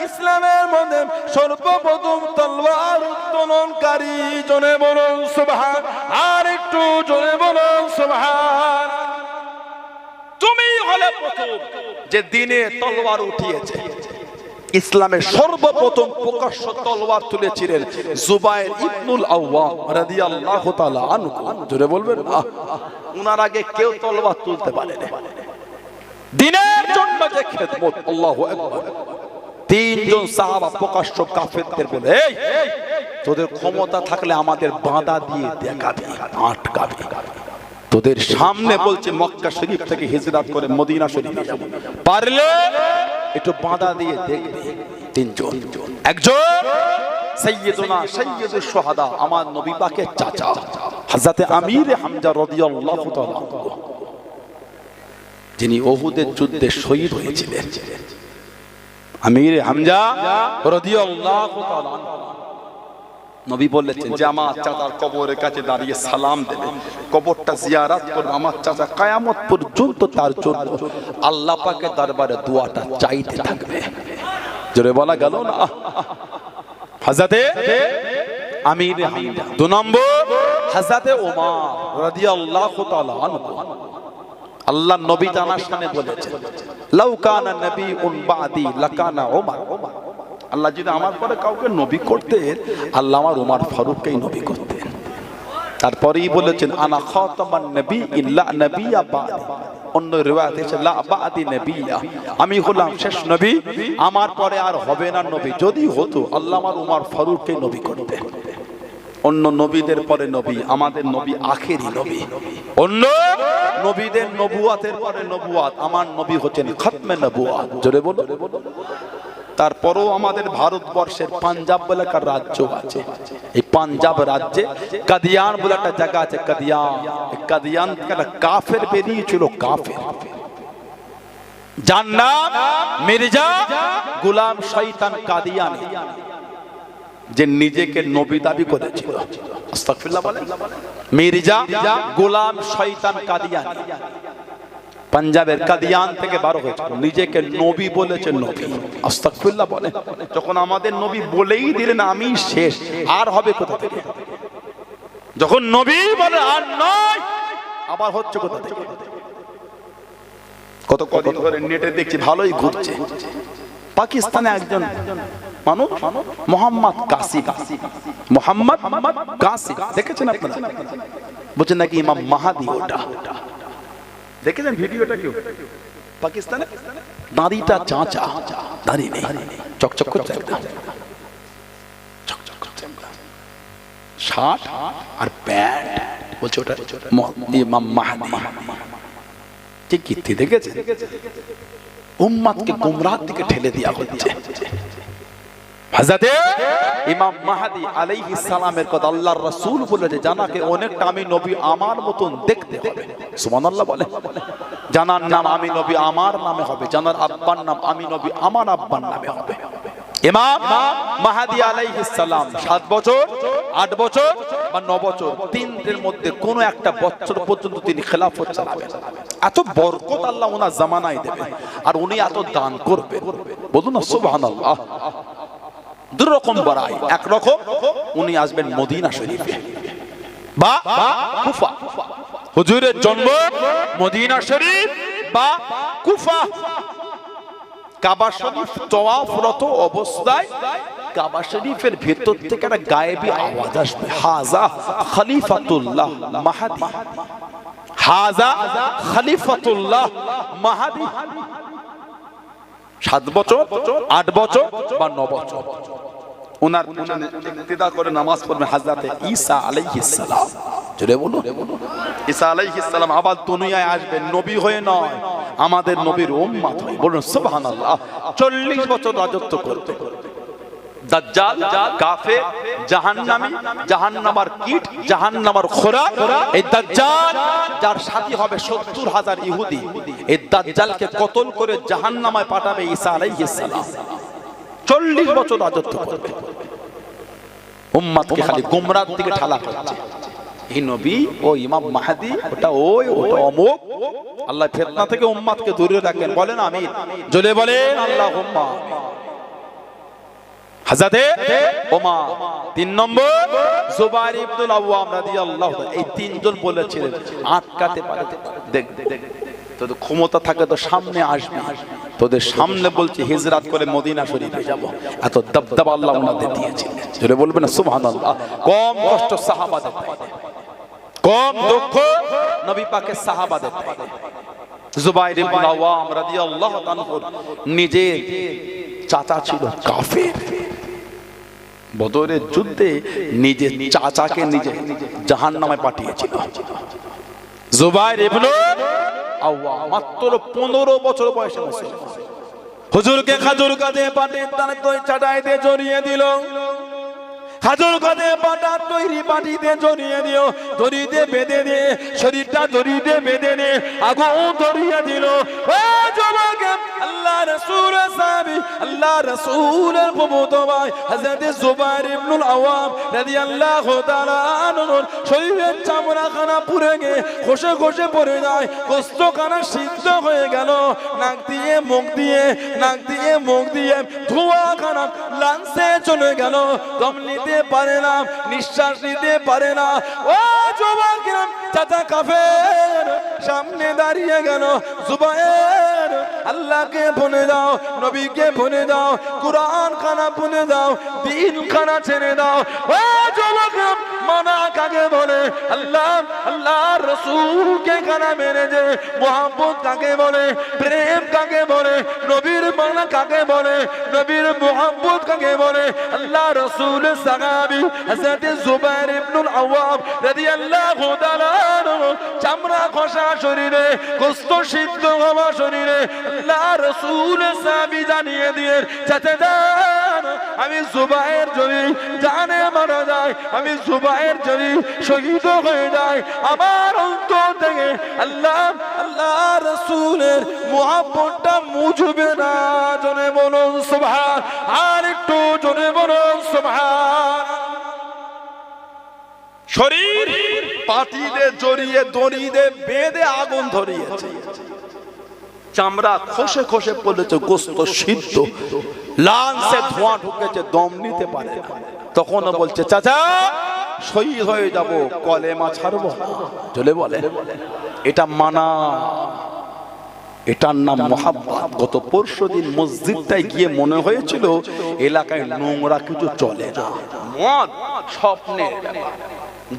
ইসলামের মধ্যে সর্বপ্রথম তলোয়ার উত্তোলনকারী। জনে বলুন সুবহান, আর একটু জনে বলুন সুবহান। তুমি হলে প্রথম যে দিনে তলোয়ার উঠিয়েছে। ইসলামের সর্বপ্রথম প্রকাশ্য তলোয়ার তুলেছিলেন জুবাইর ইবনুল আওয়াম রাদিয়াল্লাহু তাআলা আনহু। জোরে বলবেন না? উনার আগে কেউ তলোয়ার তুলতে পারে না। দ্বীনের জন্য যে খেদমত, আল্লাহু আকবার। 3 জন সাহাবা প্রকাশ্য কাফেরদের বলে, এই তোদের ক্ষমতা থাকলে আমাদের বাঁধা দিয়ে দেখাবি, আটকাবি। তোদের সামনে বলছে মক্কা শরীফ থেকে হিজরত করে মদিনা শরীফে যাব, পারলে একটু বাঁধা দিয়ে দেখবে। 3 জন, একজন সাইয়্যিদুনা সাইয়্যিদুশ শুহাদা, আমার নবী পাকের চাচা হযরত আমির হামজা রাদিয়াল্লাহু তাআলা, যিনি উহুদের যুদ্ধে শহীদ হয়েছিলেন। আমির হামজা রাদিয়াল্লাহু তাআলা, নবী বলেছেন যে আমার চাচার কবরের কাছে দাঁড়িয়ে সালাম দেবে, কবরটা জিয়ারত করবে, আমার চাচা কিয়ামত পর্যন্ত তার জন্য আল্লাহ পাকের দরবারে দোয়াটা চাইতে থাকবে। জোরে বলা গেল না? হযরতে আমির হামজা। 2 নম্বর হযরতে ওমর রাদিয়াল্লাহু তাআলা আনহু। আল্লাহ নবী জানার সামনে বলেছেন, লাউ কানা নবিয়ুন বাদি লাকানা ওমর। আল্লাহ যদি আমার পরে কাউকে নবী করতেন, আল্লাহ আমার ওমর ফারুককেই নবী করতেন। তারপরেই বলেছেন, আনা খাতামান নবিয়্যিন লা নবিয়্যা বাদি। অন্য রিওয়ায়াতে আছে লা বাদি নবিয়্যা, আমি হলাম শেষ নবী, আমার পরে আর হবে না নবী। যদি হতো, আল্লাহ আমার ওমর ফারুককেই নবী করতেন। অন্য নবীদের পরে নবী, আমাদের নবী আখেরি নবী। অন্য নবীদের নবুয়াতের পরে নবুয়াত, আমার নবী হচ্ছেন খতমে নবুয়াত। জোরে বলো। তারপরও আমাদের ভারতবর্ষের পাঞ্জাব বলে একটা রাজ্য আছে। এই পাঞ্জাব রাজ্যে কাদিয়ান বলে একটা জায়গা আছে। কাদিয়ান একটা কাফের বেরিয়েছিল, কাফের, যার নাম মির্জা গোলাম শয়তান কাদিয়ানি। যে নিজেকে নবী দাবি করেছিল। আস্তাগফিরুল্লাহ বলেন। মির্জা গোলাম শয়তান কাদিয়ানী, পাঞ্জাবের কাদিয়ান থেকে বার হয়েছিল, নিজেকে নবী বলেছে নবী। আস্তাগফিরুল্লাহ বলে। যখন আমাদের নবী বলেই দিলেন আমি শেষ, আর হবে কোথা থেকে? যখন নবী বলে আর নয়, আবার হচ্ছে কোথা থেকে? কত কদিন ধরে নেটে দেখছি ভালোই ঘুরছে, পাকিস্তানে একজন মানুষ মোহাম্মদ কাসিম, মোহাম্মদ কাসিম দেখেছেন আপনারা? বলছেন নাকি ইমাম মাহাদি ওটা। দেখেছেন ভিডিওটা কেউ? পাকিস্তানে দাড়িটা চাঁচা, দাড়ি নেই, চকচক করছে একদম, চকচক করছে, শার্ট আর প্যান্ট, বলছে ওটা ইমাম মাহাদি। ঠিক কীর্তি দেখেছেন? উম্মতকে গুমরাহ দিকে ঠেলে দেওয়া হচ্ছে। হযরতে ইমাম মাহদী আলাইহিস সালামের কথা আল্লাহর রাসূল বলেছে, জানাকে অনেকটা আমি নবী আমার মতন দেখতে হবে। সুবহানাল্লাহ বলে। জানার নাম আমি নবী আমার নামে হবে, জানার আব্বার নাম আমি নবী আমার আব্বার নামে হবে। ইমাম মাহদী আলাইহিস সালাম 7 বছর, 8 বছর বা 9 বছর, তিনটের মধ্যে কোন একটা বছর পর্যন্ত তিনি খেলাফত চালাবেন। এত বরকত আল্লাহ ওনার জামানায় দেবে, আর উনি এত দান করবে। বলুন না সুবহানাল্লাহ। দুই রকম বাড়াই, এক রকম উনি আসবেন মদিনা শরীফে বা কুফা। হুজুরের জন্ম মদিনা শরীফ বা কুফা। কাবা শরীফ তওয়াফরত অবস্থায় কাবা শরীফের ভেতর থেকে একটা গায়েবী আওয়াজ আসবে, হাজা খলিফাতুল্লাহ মাহদী, হাজা খলিফাতুল্লাহ মাহদী। 7 বছর, 8 বছর বা 9 বছর ওনার পিছনে ইক্তিদা করে নামাজ পড়বেন হযরতে ঈসা আলাইহিস সালাম। জোরে বলুন। ঈসা আলাইহিস সালাম আবার দুনিয়ায় আসবেন নবী হয়ে নয়, আমাদের নবীর উম্মত হয়ে। বলুন সুবহানাল্লাহ। 40 বছর রাজত্ব করতে। দাজ্জাল, কাফের, জাহান্নামী, জাহান্নামার কীট, জাহান্নামার খোরাক। এই দাজ্জাল যার সাথী হবে 70,000 ইহুদি, এই দাজ্জালকে কতল করে জাহান্নামায় পাঠাবে ঈসা আলাইহিস সালাম। 40 বছর রাজত্ব করবে, উম্মতকে খালি গুমরাহর দিকে ঠেলা করছে। এই নবী ও ইমাম মাহদী, ওটা ওই, ওটা অমুক। আল্লাহ ফিতনা থেকে উম্মতকে দূরে রাখেন। বলেন আমিন। জোরে বলেন আল্লাহুম্মা। হযরতে ওমর 3 নম্বর, জুবাইর ইবনুল আওয়াম রাদিয়াল্লাহু তাআলা। এই তিনজন বলেছিলেন আটকাতে পারে, দেখ তোদের ক্ষমতা থাকে তো সামনে আসবি, তোদের সামনে বলছি হিজরত করে মদিনা শরীফে যাব। এত দবদবা আল্লাহ ওনাদের দিয়েছিলেন। জোরে বলবেন না সুবহানাল্লাহ। কম কষ্ট সাহাবাদের, কম দুঃখ নবী পাকের সাহাবাদের। জুবাইর ইবনুল আওয়াম রাদিয়াল্লাহু তাআলা নিজের চাচা ছিল কাফের। বদরের যুদ্ধে নিজের চাচাকে নিজে জাহান্নামে পাঠিয়েছিল। জুবাইর ইবনুল আওয়াম মাত্র 15 বছর বয়সে মুসলমান। হুজুরকে খাজুর কাঁধে পাটির দানে চাটাইতে জড়িয়ে দিল। খাজুর কাঁধে পাটা তৈরি পাটিতে জড়িয়ে দিও, দড়িতে বেঁধে দিয়ে শরীরটা দড়িতে বেঁধে নিয়ে আগুন ধরিয়ে দিল। ও যুবক, আল্লাহ রাসূলের সাহাবী, আল্লাহ রাসূলের প্রভূত ভাই হযরত জুবাইর ইবনুল আওয়াম রাদিয়াল্লাহু তাআলা আনহু শরীরের চামড়াখানা পুড়ে গিয়ে খসে খসে পড়ে যায়, গোশতখানা সিদ্ধ হয়ে গেল। নাক দিয়ে মুখ দিয়ে, নাক দিয়ে মুখ দিয়ে ধোঁয়াখানা লাঞ্চে চলে গেল। দম নিতে পারে না, নিঃশ্বাস নিতে পারে না। ও যুবক, চাচা কাফের সামনে দাঁড়িয়ে গেল। জুবাইর, আল্লাহকে বলে দাও, নবীকে বলে দাও, কুরআন খানা বলে দাও, দিন খানা ছেড়ে দাও। ও যুবক, মানা কাকে বলে? আল্লাহ আল্লাহর রাসূলকে কানা মেরে যে মুহাব্বত কাকে বলে? প্রেম কাকে বলে? নবীর মানা কাকে বলে? নবীর মুহাব্বত কাকে বলে? আল্লাহ রাসূলের সাহাবী হযরত জুবাইর ইবনুল আওয়াম রাদিয়াল্লাহু তাআলা চামড়া খসা শরীরে, গোশত সিদ্ধ হওয়া শরীরে আল্লাহ রাসূলের সাহাবী জানিয়ে দিয়ে যাতে যান, আমি জুবাইর যদি জানে মারা যায়, আমি জুবাইর যদি শহীদ হয়ে যায়, আমার অন্তর থেকে আল্লাহ আল্লাহ রাসূলের মুহাব্বতটা মুজবে না। জোরে বলুন সুবহান, আর একটু জোরে বলুন সুবহান। শরীর পাটিতে জড়িয়ে দড়িতে বেঁধে আগুন ধরিয়েছে, চামড়া খসে খসে পড়েছে, গোস্ত সিদ্ধ, লাংসে ধোঁয়া ঢুকেছে, দম নিতে পারে না। তখন বলছে চাচা শহীদ হয়ে যাব, কলেমা ছাড়বো না। চলে বলে এটা মানা, এটার নাম মুহাব্বত। গত পরশুদিন মসজিদটায় গিয়ে মনে হয়েছিল এলাকায় নোংরা কিছু চলে না, মদ স্বপ্নের ব্যাপার,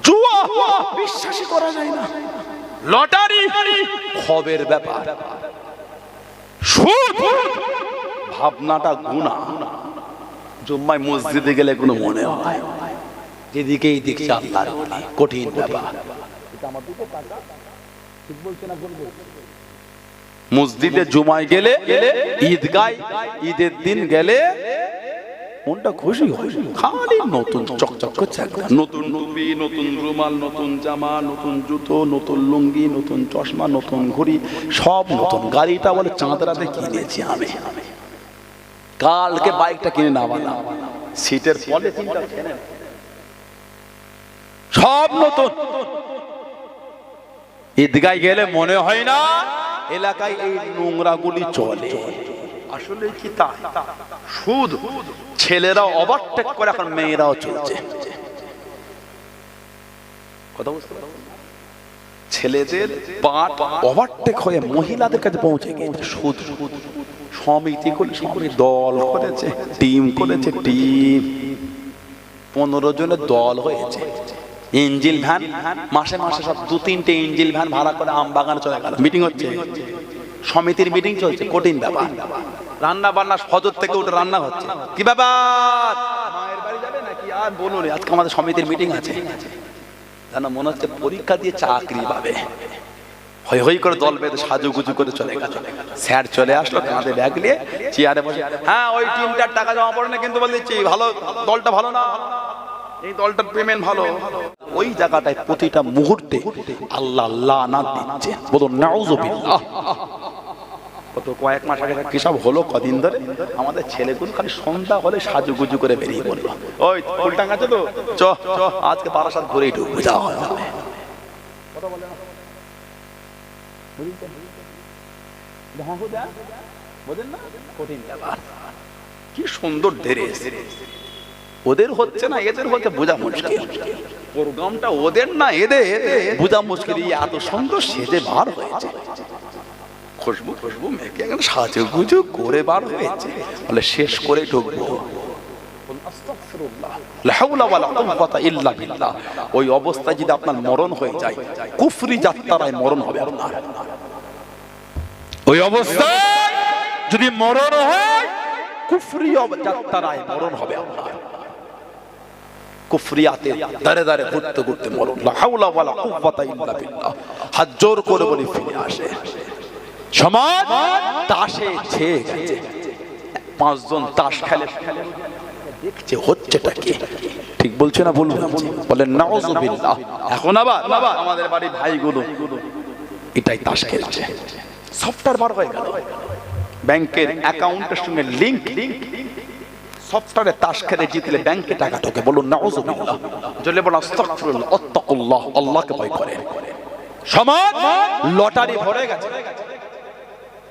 জুয়া বিশ্বাসই করা যায় না, লটারি খবের ব্যাপার, সুদ ভাবনাটা গুনাহ। জুম্মায় মসজিদে গেলে কোনো মনে হয় যেদিকেই দেখছে আল্লাহর ওলি, কঠিন ব্যাপার। মসজিদে জুমায় গেলে, ঈদগায় ঈদের দিন গেলে মনটা খুশি হয়, খালি নতুন চকচক করছে, নতুন টুপি, নতুন রুমাল, নতুন জামা, নতুন জুতো, নতুন লুঙ্গি, নতুন চশমা, নতুন ঘড়ি, সব নতুন। গাড়িটা বলে চাঁদরাতে কিনেছি আমি, কালকে বাইকটা কিনে নামালাম, সিটের পলিথিনটা সব নতুন। ঈদগায় গেলে মনে হয় না এলাকায় এই নোংরা গুলি চলে। আসলে কি তাই? সুদ ছেলেরা ওভারটেক করে, এখন মেয়েরাও চলছে। কথা বুঝতে পারছেন? ছেলেদের পাট ওভারটেক হয়ে মহিলাদের কাছে পৌঁছে গিয়েছে। সুদ সমিতি করে, সমিতি দল করেছে, টিম করেছে, টিম 15 জনের দল হয়েছে। ইঞ্জিল ভ্যান মাসে মাসে সব 2-3টে ইঞ্জিল ভ্যান ভাড়া করে আম বাগানে চলে গেল, মিটিং হচ্ছে, সমিতির মিটিং চলছে, কঠিন ব্যাপার। রান্না বান্না ফজর থেকে উঠে রান্না হচ্ছে, কি ব্যাপার মায়ের বাড়ি যাবে নাকি আর বলুন, আজকে আমাদের সমিতির মিটিং আছে। জানো মনে হচ্ছে পরীক্ষা দিয়ে চাকরি পাবে। হই হই করে দল বেঁধে সাজুগুজু করে চলে গেল। স্যার চলে আসলো, কাঁধে ব্যাগ নিয়ে চেয়ারে বসে, হ্যাঁ ওই টিমটার টাকা জমা পড়ে না, কিন্তু বলে দিচ্ছি ভালো দলটা ভালো না, এই দলটার পেমেন্ট ভালো। ওই জায়গাটায় প্রতিটা মুহূর্তে আল্লাহ লানাত দিচ্ছে, বলুন নাউযুবিল্লাহ। কত কয়েক মাস আগে কি সব হলো, কদিন ধরে আমাদের ছেলেগুলো খালি সন্ধ্যা হলে সাজুগুজু করে বেরিয়ে পড়লো, ওই ফুলটাং আছে তো চ আজকে বারাসাত ঘুরেই ঢুকবো, যাওয়া হয়। কথা বলে না, বুঝেন না, কঠিন ব্যাপার। কি সুন্দর ড্রেস, ওদের হচ্ছে না এদের হচ্ছে, বোঝা মুশকিল। প্রোগ্রামটা ওদের না এদের, বোঝা মুশকিল। এত সুন্দর সেজে বার হয়েছে, খুশবু খুশবু মেখে সাজুগুজু করে বার হয়েছে, বলে শেষ করে ঢুকবো। ওই অবস্থায় যদি আপনার মরণ হয়ে যায়, কুফরি যাত্রায় মরণ হবে আপনার। ওই অবস্থায় যদি মরণ হয়, কুফরি যাত্রায় মরণ হবে আপনার। কুফরিয়াতে দাঁড়ে দাঁড়ে ঘুরতে ঘুরতে মরণ। লা হাওলা ওয়ালা কুওয়াতা ইল্লা বিল্লাহ। হাত জোর করে বলি ফিরে আসে। সমাজ তাসে ছেয়ে গেছে, 5 জন তাস খেলে দেখছে হচ্ছেটা কি, ঠিক বলছে না বলুন, বলেন নাউযুবিল্লাহ। এখন আবার আমাদের বাড়ি ভাইগুলো এটাই তাস খেলছে, সফটওয়্যার বার হয়ে গেল, ব্যাংকের অ্যাকাউন্টের সঙ্গে লিংক, সফটওয়্যারে তাস খেলে জিতলে ব্যাংকে টাকা ঢোকে, বলুন নাউযুবিল্লাহ। জলে বলুন আস্তাগফিরুল্লাহ, আত্তাকুল্লাহ, আল্লাহকে ভয় করেন। সমাজ লটারি ভরে গেছে।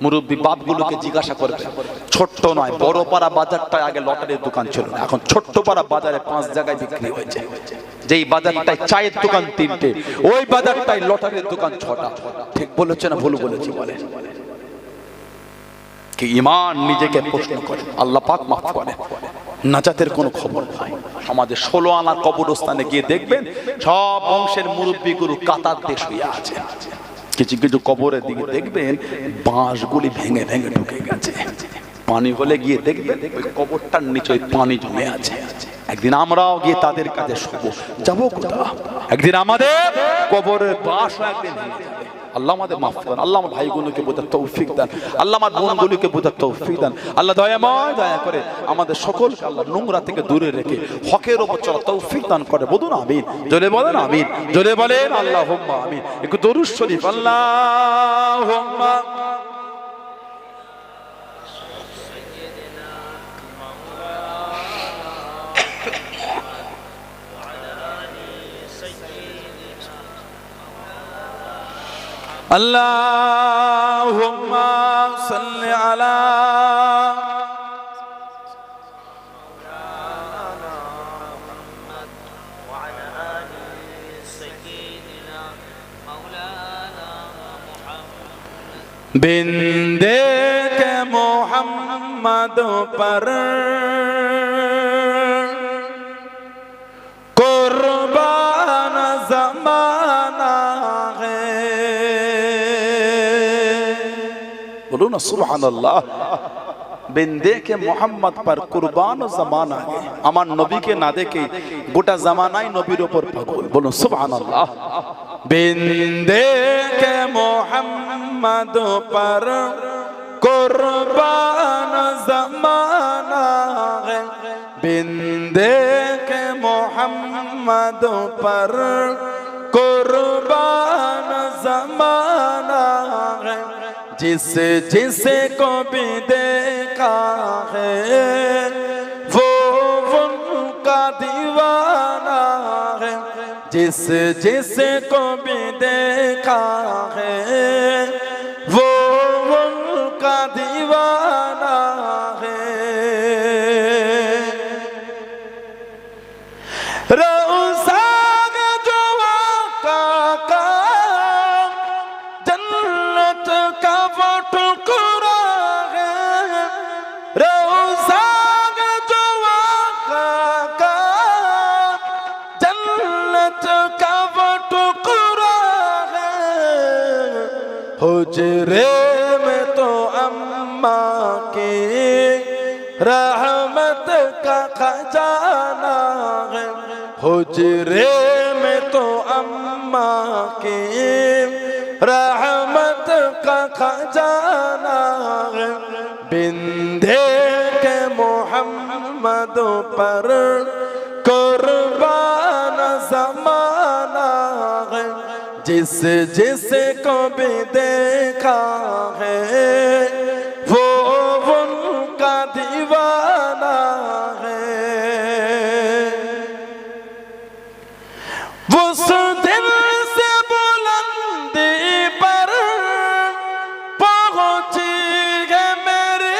মুরব্বী বাপগুলোকে জিজ্ঞাসা করবে, ছোট্ট নয় বড় পাড়া বাজারটায় আগে লটারির দোকান ছিল না, এখন ছোট্ট পাড়া বাজারে 5 জায়গায় বিক্রি হয়েছে। যেই বাজারটায় চায়ের দোকান 3টে, ওই বাজারটায় লটারির দোকান 6টা। ঠিক বলেছে না ভুল বলেছি? বলে কি ঈমান নিজেকে প্রশ্ন করে, আল্লাহ পাক মাফ করে। নাজাতের কোনো খবর নাই। সমাজে 16 আনা কবরস্থানে গিয়ে দেখবেন সব বংশের মুরব্বীগুলো কাতার দিয়ে শুয়ে আছে। কিছু কিছু কবরের দিকে দেখবেন বাঁশগুলি ভেঙে ভেঙে ঢুকে গেছে, পানি হলে গিয়ে দেখবেন ওই কবরটার নিচে পানি জমে আছে। একদিন আমরাও গিয়ে তাদের কাছে শুবো, যাবো কোথা? একদিন আমাদের কবরের বাঁশও একদিন ভেঙে যাবে। আল্লাহ আমাদের মাফ করেন, আল্লাহ আমার ভাইগুলোকে বোঝার তৌফিক দেন, আল্লাহ আমার বোনগুলোকে বোঝার তৌফিক দেন। আল্লাহ দয়াময় দয়া করে আমাদের সকলকে আল্লাহ নোংরা থেকে দূরে রেখে হকের উপর চলা তৌফিক দান করে। বলুন আমিন, জোরে বলেন আমিন, জোরে বলেন আল্লাহুম্মা আমিন। একটু দরুদ শরীফ আল্লাহুম্মা Allahumma salli ala Muhammad wa ala ali sayyidina maulana Muhammad binde ke Muhammad par qurban zamana बोलो ना सुभान अल्लाह। बिंदे के मोहम्मद पर कुर्बान जमाना है, अमान नबी के ना देखे गोटा जमाना ही नबीर ऊपर पागल। बोलो सुभान अल्लाह। बिंदे के मोहम्मद पर कुर्बान जमाना है, बिंदे के मोहम्मद पर कुर्बान जमाना है। जिस जिसे को भी देखा है वो उनका दीवाना है। जिस जिसे को भी देखा है वो उनका दीवाना है। हुजरे में तो अम्मा की रहमत का खजाना है। हुजरे में तो अम्मा की रहमत का खजाना है। बिंदे के मोहम्मद पर कुर्बान ज़माना है। जिस जिसे को भी देखा है वो उनका दीवाना है। उस दिल से बुलंदी पर पहुंची है मेरी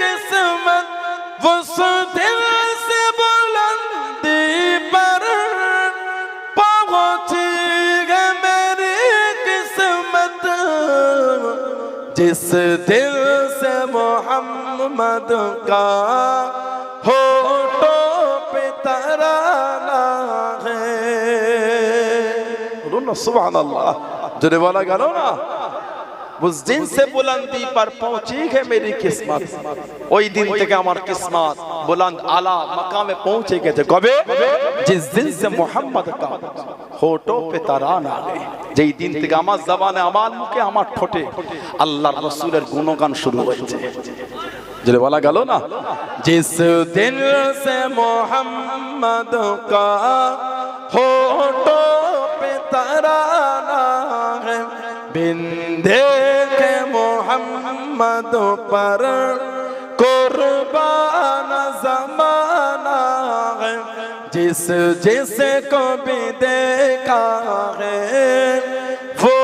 किस्मत। उस दिल से बुलंदी पर पहुंची है मेरी किस्मत। जिस दिल से मोहम्मद का होठों पे तराना है। बोलो ना सुभान अल्लाह, जोरे वाला गालो ना। उस दिन से बुलंदी पर पहुंची है मेरी किस्मत। ওই দিন থেকে আমার কিসমত বুলंद आला मकामे पहुंचे গেছে। কবে? जिस दिन से मोहम्मद का होठों पे तराना है। যেই দিন থেকে আমার জবানে আমার মুখে আমার ঠোঁটে আল্লাহর রাসূলের গুণগান শুরু হয়েছে। জোরে বলা গেল না। जिस दिन से मोहम्मद का होठों पे तराना है। बिंदे के मोहम्मद पर कुर्बान ज़माना है। जिस जिसे को भी देखा है वो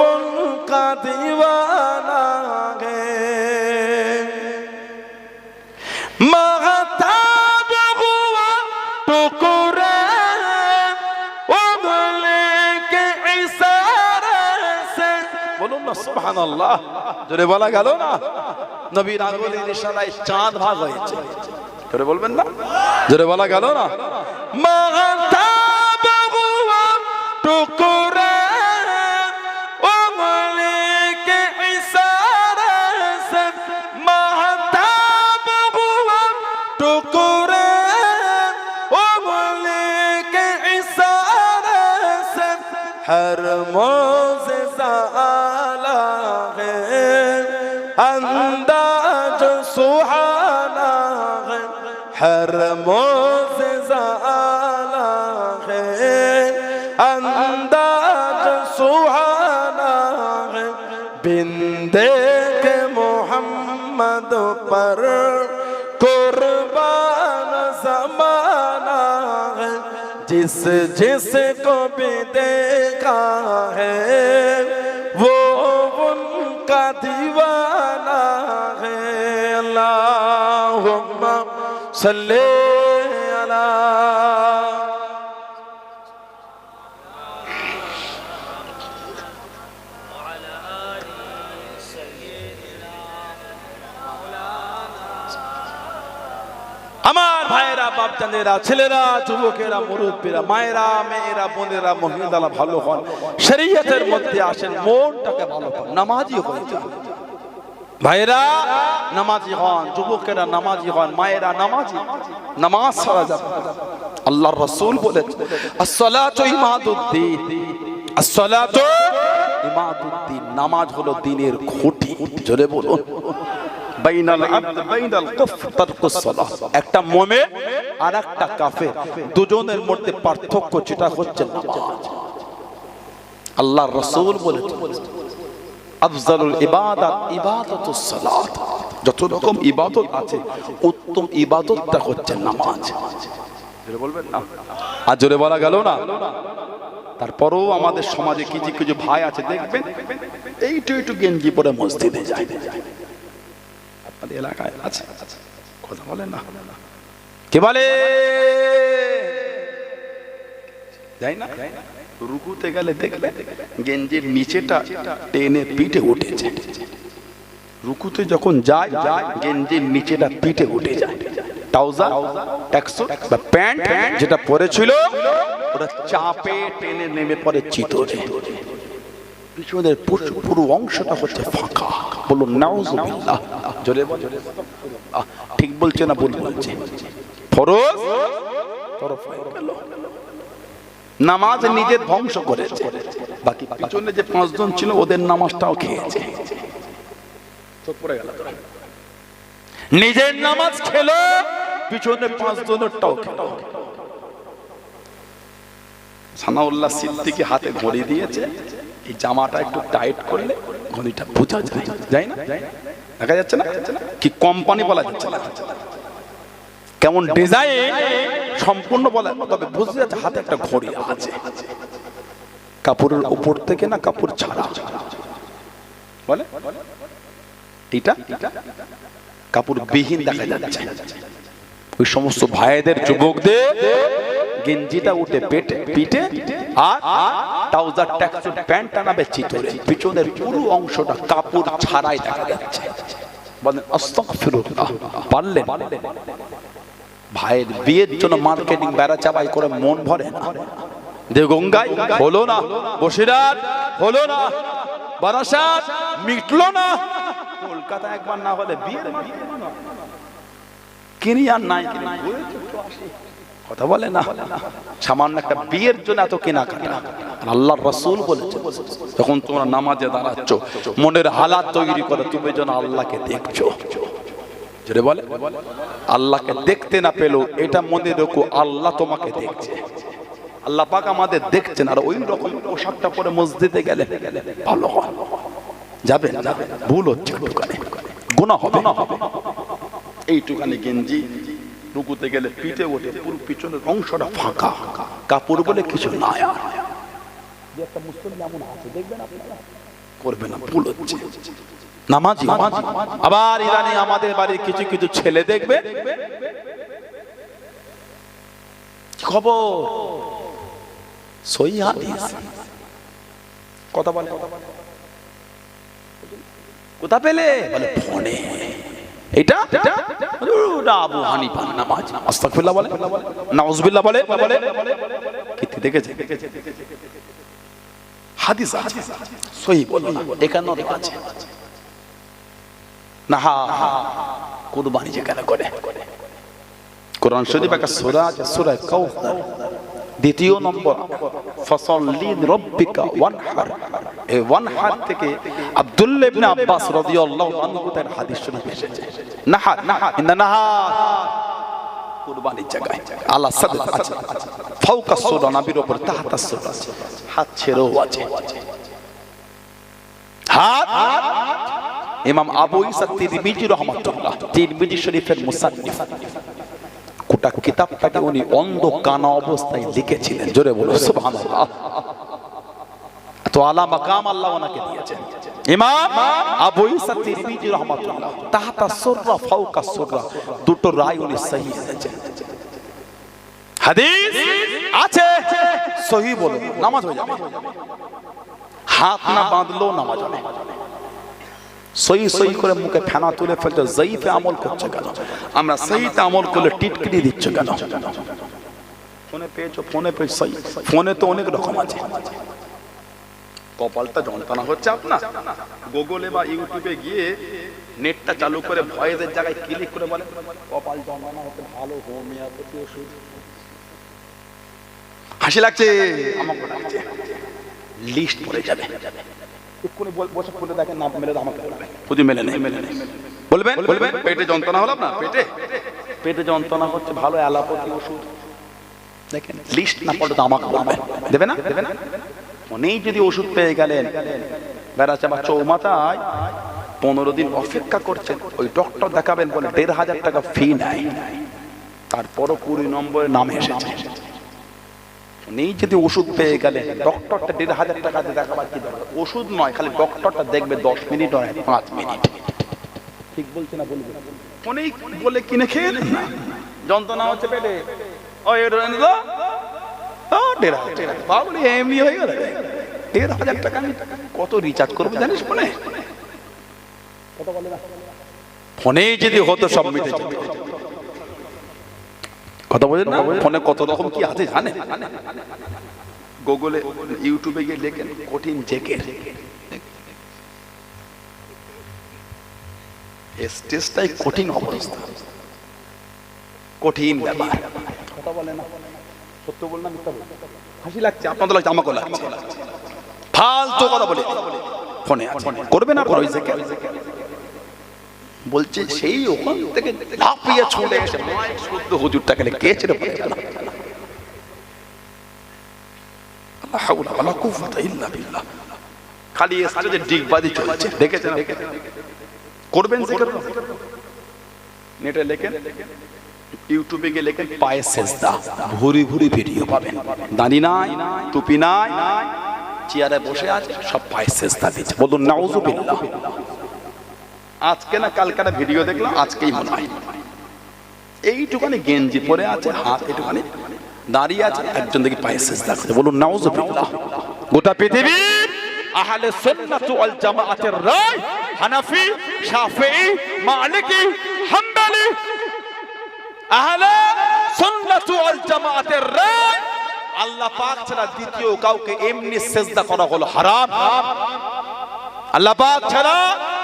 उनका दीवाना है। महताब हुआ टुकड़े उंगली के इशारे से। बोलो ना सुभान अल्लाह, जोरे बोला গেল না। নবীর আঙ্গুলের ইশারায় চাঁদ ভাগ হয়েছে। জোরে বলবেন না, জোরে বলা গেল না। महताब हुआ टुकड़े उंगली के इशारे से। महताब हुआ टुकड़े उंगली के इशारे से। हर मोज़े साला है, अंदाज सुहाना है, हरमों से साला है, अंदाज सुहाना है, बिंदे के मोहम्मद पर कुर्बान ज़माना है, जिस जिस को भी देखा है वो उनका दीवाना है। अल्लाहुम्मा सल्ले अला। আমার ভাইয়েরা, বাপজানেরা, ছেলেরা, যুবকেরা, মুরব্বীরা, মায়েরা, মেয়েরা, বোনেরা, মহিলারা ভালো হন, শরীয়তের মধ্যে আসেন, মনটাকে ভালো পান, নামাজি হয়ে যান। ভাইয়েরা নামাজি হন, যুবকেরা নামাজি হন, মায়েরা নামাজি, নামাজ ছাড়া যাবে না। আল্লাহর রাসূল বলেছেন আসসালাতু ইমাদুদ্দিন, আসসালাতু ইমাদুদ্দিন, নামাজ হলো দ্বীনের খুঁটি। জোরে বলুন বাইনাল আবদ বাইনাল কুফর তারকুস সালাহ। একটা মুমিন আর একটা কাফের, দুজনের মধ্যে পার্থক্য যেটা হচ্ছে নামাজ। আল্লাহর রাসূল বলেছেন আফজালুল ইবাদাত ইবাদাতুস সালাত, যত রকম ইবাদত আছে উত্তম ইবাদতটা হচ্ছে নামাজ। জোরে বলবেন না? আর জোরে বলা গেল না? তারপরেও আমাদের সমাজে কিছু কিছু ভাই আছে দেখবেন এইটু একটু গেঞ্জি পরে মসজিদে যায়। আপনাদের এলাকায় আছে? কথা বলেন না? কে বলে যাই না? রুকুতে গেলে দেখবে গেঞ্জির নিচেটা টেনে পিঠে উঠেছে। রুকুতে যখন যায় গেঞ্জির নিচেটা পিঠে উঠে যায়। ট্রাউজার ট্যাক্সো বা প্যান্ট যেটা পরেছিল ওটা চাপে টেনে নেমে পড়ে চিতরে। পিছনের পুরো অংশটা হচ্ছে ফাঁকা। বলুন নাউজুবিল্লাহ। জোরে বল। ঠিক বলছে না ভুল বলছে? ফরজ তরফ হয়ে গেল। নামাজ নিজে ধ্বংস করেছে, বাকি পিছনে যে পাঁচজন ছিল ওদের নামাজটাও খেয়েছে। নিজের নামাজ খেলো, পিছনে পাঁচজনেরটাও খেলো। সানাউল্লাহ সিদ্দিকী হাতে ঘড়ি দিয়েছে, এই জামাটা একটু টাইট করলে ঘড়িটা বোঝা যায়, যায় না? দেখা যাচ্ছে না? কি কোম্পানি বলা যাচ্ছে না, কেমন ডিজাইন সম্পূর্ণ বলা, তবে বুঝতে যাচ্ছে হাতে একটা ঘড়ি আছে। কাপড়ের উপর থেকে না কাপড় ছাড়া বলে এটা কাপড় বিহীন দেখা যাচ্ছে। ওই সমস্ত ভাইদের যুবকদের গেঞ্জিটা উঠে পিঠে আর ট্রাউজার ট্যাক্সুট প্যান্ট টানাবে চিতরে, পিছনের পুরো অংশটা কাপড় ছাড়াই দেখা যাচ্ছে। বলেন আস্তাগফিরুল্লাহ। পারলেন? ভাইয়ের বিয়ের জন্য মার্কেটিং বেড়া চাবাই করে মন ভরে না। দেগঙ্গায় হলো না, বসিরহাট হলো না, বারাসাত মিটলো না, কলকাতা একবার না হলে বিয়ের কিনি আর নাই কথা বলে না। সামান্য একটা বিয়ের জন্য এত কেনাকাটা। আল্লাহর রাসূল বলেছে যখন তোমরা নামাজে দাঁড়াচ্ছ মনের হালাত তৈরি করে তুমি যেন আল্লাহকে দেখছো। জোরে বলে আল্লাহকে দেখতে না পেলো এটা মনে রেখো, আল্লাহ তোমাকে দেখছে। আল্লাহ পাক আমাদের দেখছেন। আর ওই রকম পোশাকটা পরে মসজিদে গেলে ভালো হয়, যাবেন ভুল হচ্ছে, গুনাহ হবে না। এইটুখানি গেঞ্জি রুকুতে গেলে পিঠে ওঠে, পুরো পিছনের অংশটা ফাঁকা, কাপড় বলে কিছু নাই। আর একটা মুসলিম যেমন আছে দেখবেন আপনারা, করবে না, ভুল হচ্ছে। নামাজি আবার ইরানি আমাদের বাড়ির কিছু কিছু ছেলে দেখবে খবর সহিহ হাদিস কথা বলে, কোথা পেলে? বলে ফোনে। এটা আবু হানিফার নামাজ। আস্তাগফিরুল্লাহ বলে, নাউজুবিল্লাহ বলে, কি দেখেছে? হাদিস আছে সহিহ বলো না, এখানে আছে না। কুরবানি যেখানে করে কোরআন শরীফ একটা সূরা আছে, সূরা কাউসার, দ্বিতীয় নম্বর, ফাসাল্লি লিরাব্বিকা ওয়ানহার। এই ওয়ান হাত থেকে আব্দুল্লাহ ইবনে আব্বাস রাদিয়াল্লাহু আনহু তার হাদিস শরীফ এসেছে, নাহার ইন্না নাহার কুরবানির জায়গায় আলা সাদর আছে, ফাওকা সুরা নবীর উপর তাহতা সুরা আছে, হাত ছেড়েও আছে। হাত ইমাম আবু ঈসা তিরমিজি রাহমাতুল্লাহ, তিরমিজি শরীফের মুসান্নিফ, গোটা কিতাবটাকে উনি অন্ধ কানা অবস্থায় লিখেছিলেন। জোরে বলো সুবহানাল্লাহ। তো আলা মাকাম আল্লাহ ওনাকে দিয়েছেন। ইমাম আবু ঈসা তিরমিজি রাহমাতুল্লাহ, তাহতা সুরা ফাওকা সুরা, দুটো রায় উনি সহি এনেছেন। হাদিস আছে সহি বলো নামাজ হয়ে যাবে, হাত না বাঁধলেও নামাজ হবে। সহি সহি করে মুখে ফেনা তুলে ফেলতে জয়ীফে আমল করছে কেন? আমরা সহিতে আমল করলে টিটকিরি দিচ্ছ কেন? ফোনে পেয়েছো, ফোনে পেয়েছো সহি, ফোনে তো অনেক রকম আছে। কপালটা যন্ত্রণা হচ্ছে আপনার, গুগলে বা ইউটিউবে গিয়ে নেটটা চালু করে ভয়েসের জায়গায় ক্লিক করে বলেন কপাল যন্ত্রণা হচ্ছে, ভালো হোমিওপ্যাথি ওষুধ। হাসি লাগছে, আমাকে লাগছে, লিস্ট পড়ে যাবে। এক্ষুনি বসে খুলে দেখেন, না মেলে আমাকে বলবেন, যদি মেলে নেই বলবেন বলবেন পেটে যন্ত্রণা হলো আপনার, পেটে যন্ত্রণা হচ্ছে, ভালো অ্যালোপ্যাথি ওষুধ দেখেন, লিস্ট না পড়লে তো আমাকে বলবেন, দেবে না দেবে না। অনেক যদি ওষুধ পেয়ে গেলেন, বেড়াচ্ছে বা চৌমাথায় 15 দিন অপেক্ষা করছেন, ওই ডক্টর দেখাবেন বলে 1500 টাকা ফি নেয়, তারপরও 20 নম্বরে নাম এসেছে। নেই যদি ওষুধ পেয়ে গেলেন, ডক্টরটা 1500 টাকা দিয়ে দেখাবার কি দরকার? ওষুধ নয়, খালি ডক্টরটা দেখবে 10 মিনিট হয় 5 মিনিট। ঠিক বলছে না বলবে? অনেক বলে কিনে খেয়ে নেন না, যন্ত্রণা হচ্ছে পেটে, ওই এটা এনে দাও, 1500 টাকা বাবুলি এমনি হয়ে গেল। 1500 টাকা আমি কত রিচার্জ করবো জানিস ফোনে? কত বলে না, ফোনে যদি হতো সব মিটে যেত। কথা বলেন না, ফোনে কত রকম কি আছে জানেন? গুগলে ইউটিউবে গিয়ে লেখেন কঠিন জেকে, স্টেজটাই কঠিন অবস্থা, কঠিন ব্যাপার। কথা বলেন না, সত্য বল না মিথ্যা বল? হাসি লাগছে, আপনাদের লাগছে, আমাকে লাগছে। ফালতু কথা বলে ফোনে করবে না, করবে জেকে বলছে, সেই ওখান থেকে লাফিয়ে ছুটে এসে মাইক শুদ্ধ হুজুরটাকে কে ছেড়ে পড়ে গেল। লা হাওলা ওয়ালা কুওয়াতা ইল্লা বিল্লাহ। খালি স্টেজে ডিগবাজি চলছে, দেখেছেন? করবেন জিকির, নেটে লেখেন, ইউটিউবে গিয়ে লেখেন পায়ে সেজদা, ভুরি ভুরি ভিডিও পাবেন। দাড়ি নাই, টুপি নাই, চেয়ারে বসে আছে, সব পায়ে সেজদা দিচ্ছে। বলুন নাউযুবিল্লাহ। আজকে না কালকাটা ভিডিও দেখলাম, আজকেই মনে হয়, এইটুখানি গেঞ্জি পরে আছে, হাত এইটুখানি দাঁড়িয়ে আছে, একজন দেখি পায়ে সেজদা করছে। বলুন নাউযুবিল্লাহ। গোটা পৃথিবীর আহলে সুন্নাত ওয়াল জামাআতের রায় হানাফি, শাফিঈ, মালিকি, হাম্বলি, আহলে সুন্নাত ওয়াল জামাআতের রায় আল্লাহ পাক ছাড়া দ্বিতীয় কাউকে এমনি সেজদা করা হলো হারাম। আল্লাহ পাক ছাড়া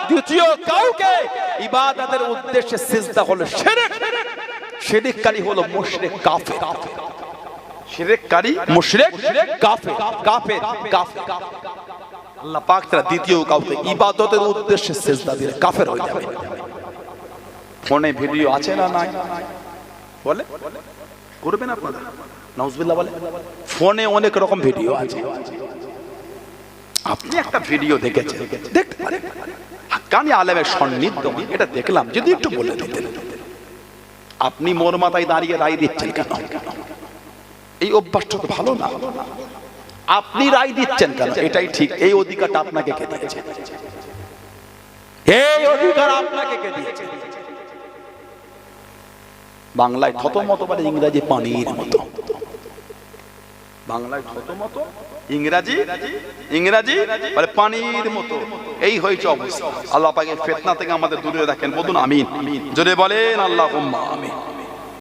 দ্বিতীয় কাউকে ইবাদতের উদ্দেশ্যে সিজদা হলো শিরক। শিরককারী হলো মুশরিক কাফের, শিরককারী মুশরিক কাফের, কাফের কাফের। আল্লাহ পাক ছাড়া দ্বিতীয় কাউকে ইবাদতের উদ্দেশ্যে সিজদা দিলে কাফের হয়ে যাবে। ফোনে ভিডিও আছে না নাই বলে করবেন আপনারা, নাউজুবিল্লাহ বলে। ফোনে অনেক রকম ভিডিও আছে, আপনি একটা ভিডিও দেখেছেন, দেখতে পারেন, হাক্কানি আলেমের সান্নিধ্য এটা দেখলাম, যদি একটু বলে দিতেন। আপনি মোর মাথায় দাঁড়িয়ে রায় দিচ্ছেন কেন? এই অভ্যাসটা তো ভালো না। আপনি রায় দিচ্ছেন কেন? এটাই ঠিক। এই অধিকারটা আপনাকে কে দিয়েছে? এই অধিকার আপনাকে কে দিয়েছে? বাংলায় থতমত বলে, ইংরেজি পানির মতো। বাংলায় থতমত, ইংরেজি ইংরেজি বলে পানির মতো। এই হয়েছে অবস্থা। আল্লাহ পাকের ফিতনা থেকে আমাদের দূরে রাখেন। বলুন আমিন। জোরে বলেন আল্লাহুম্মা আমিন।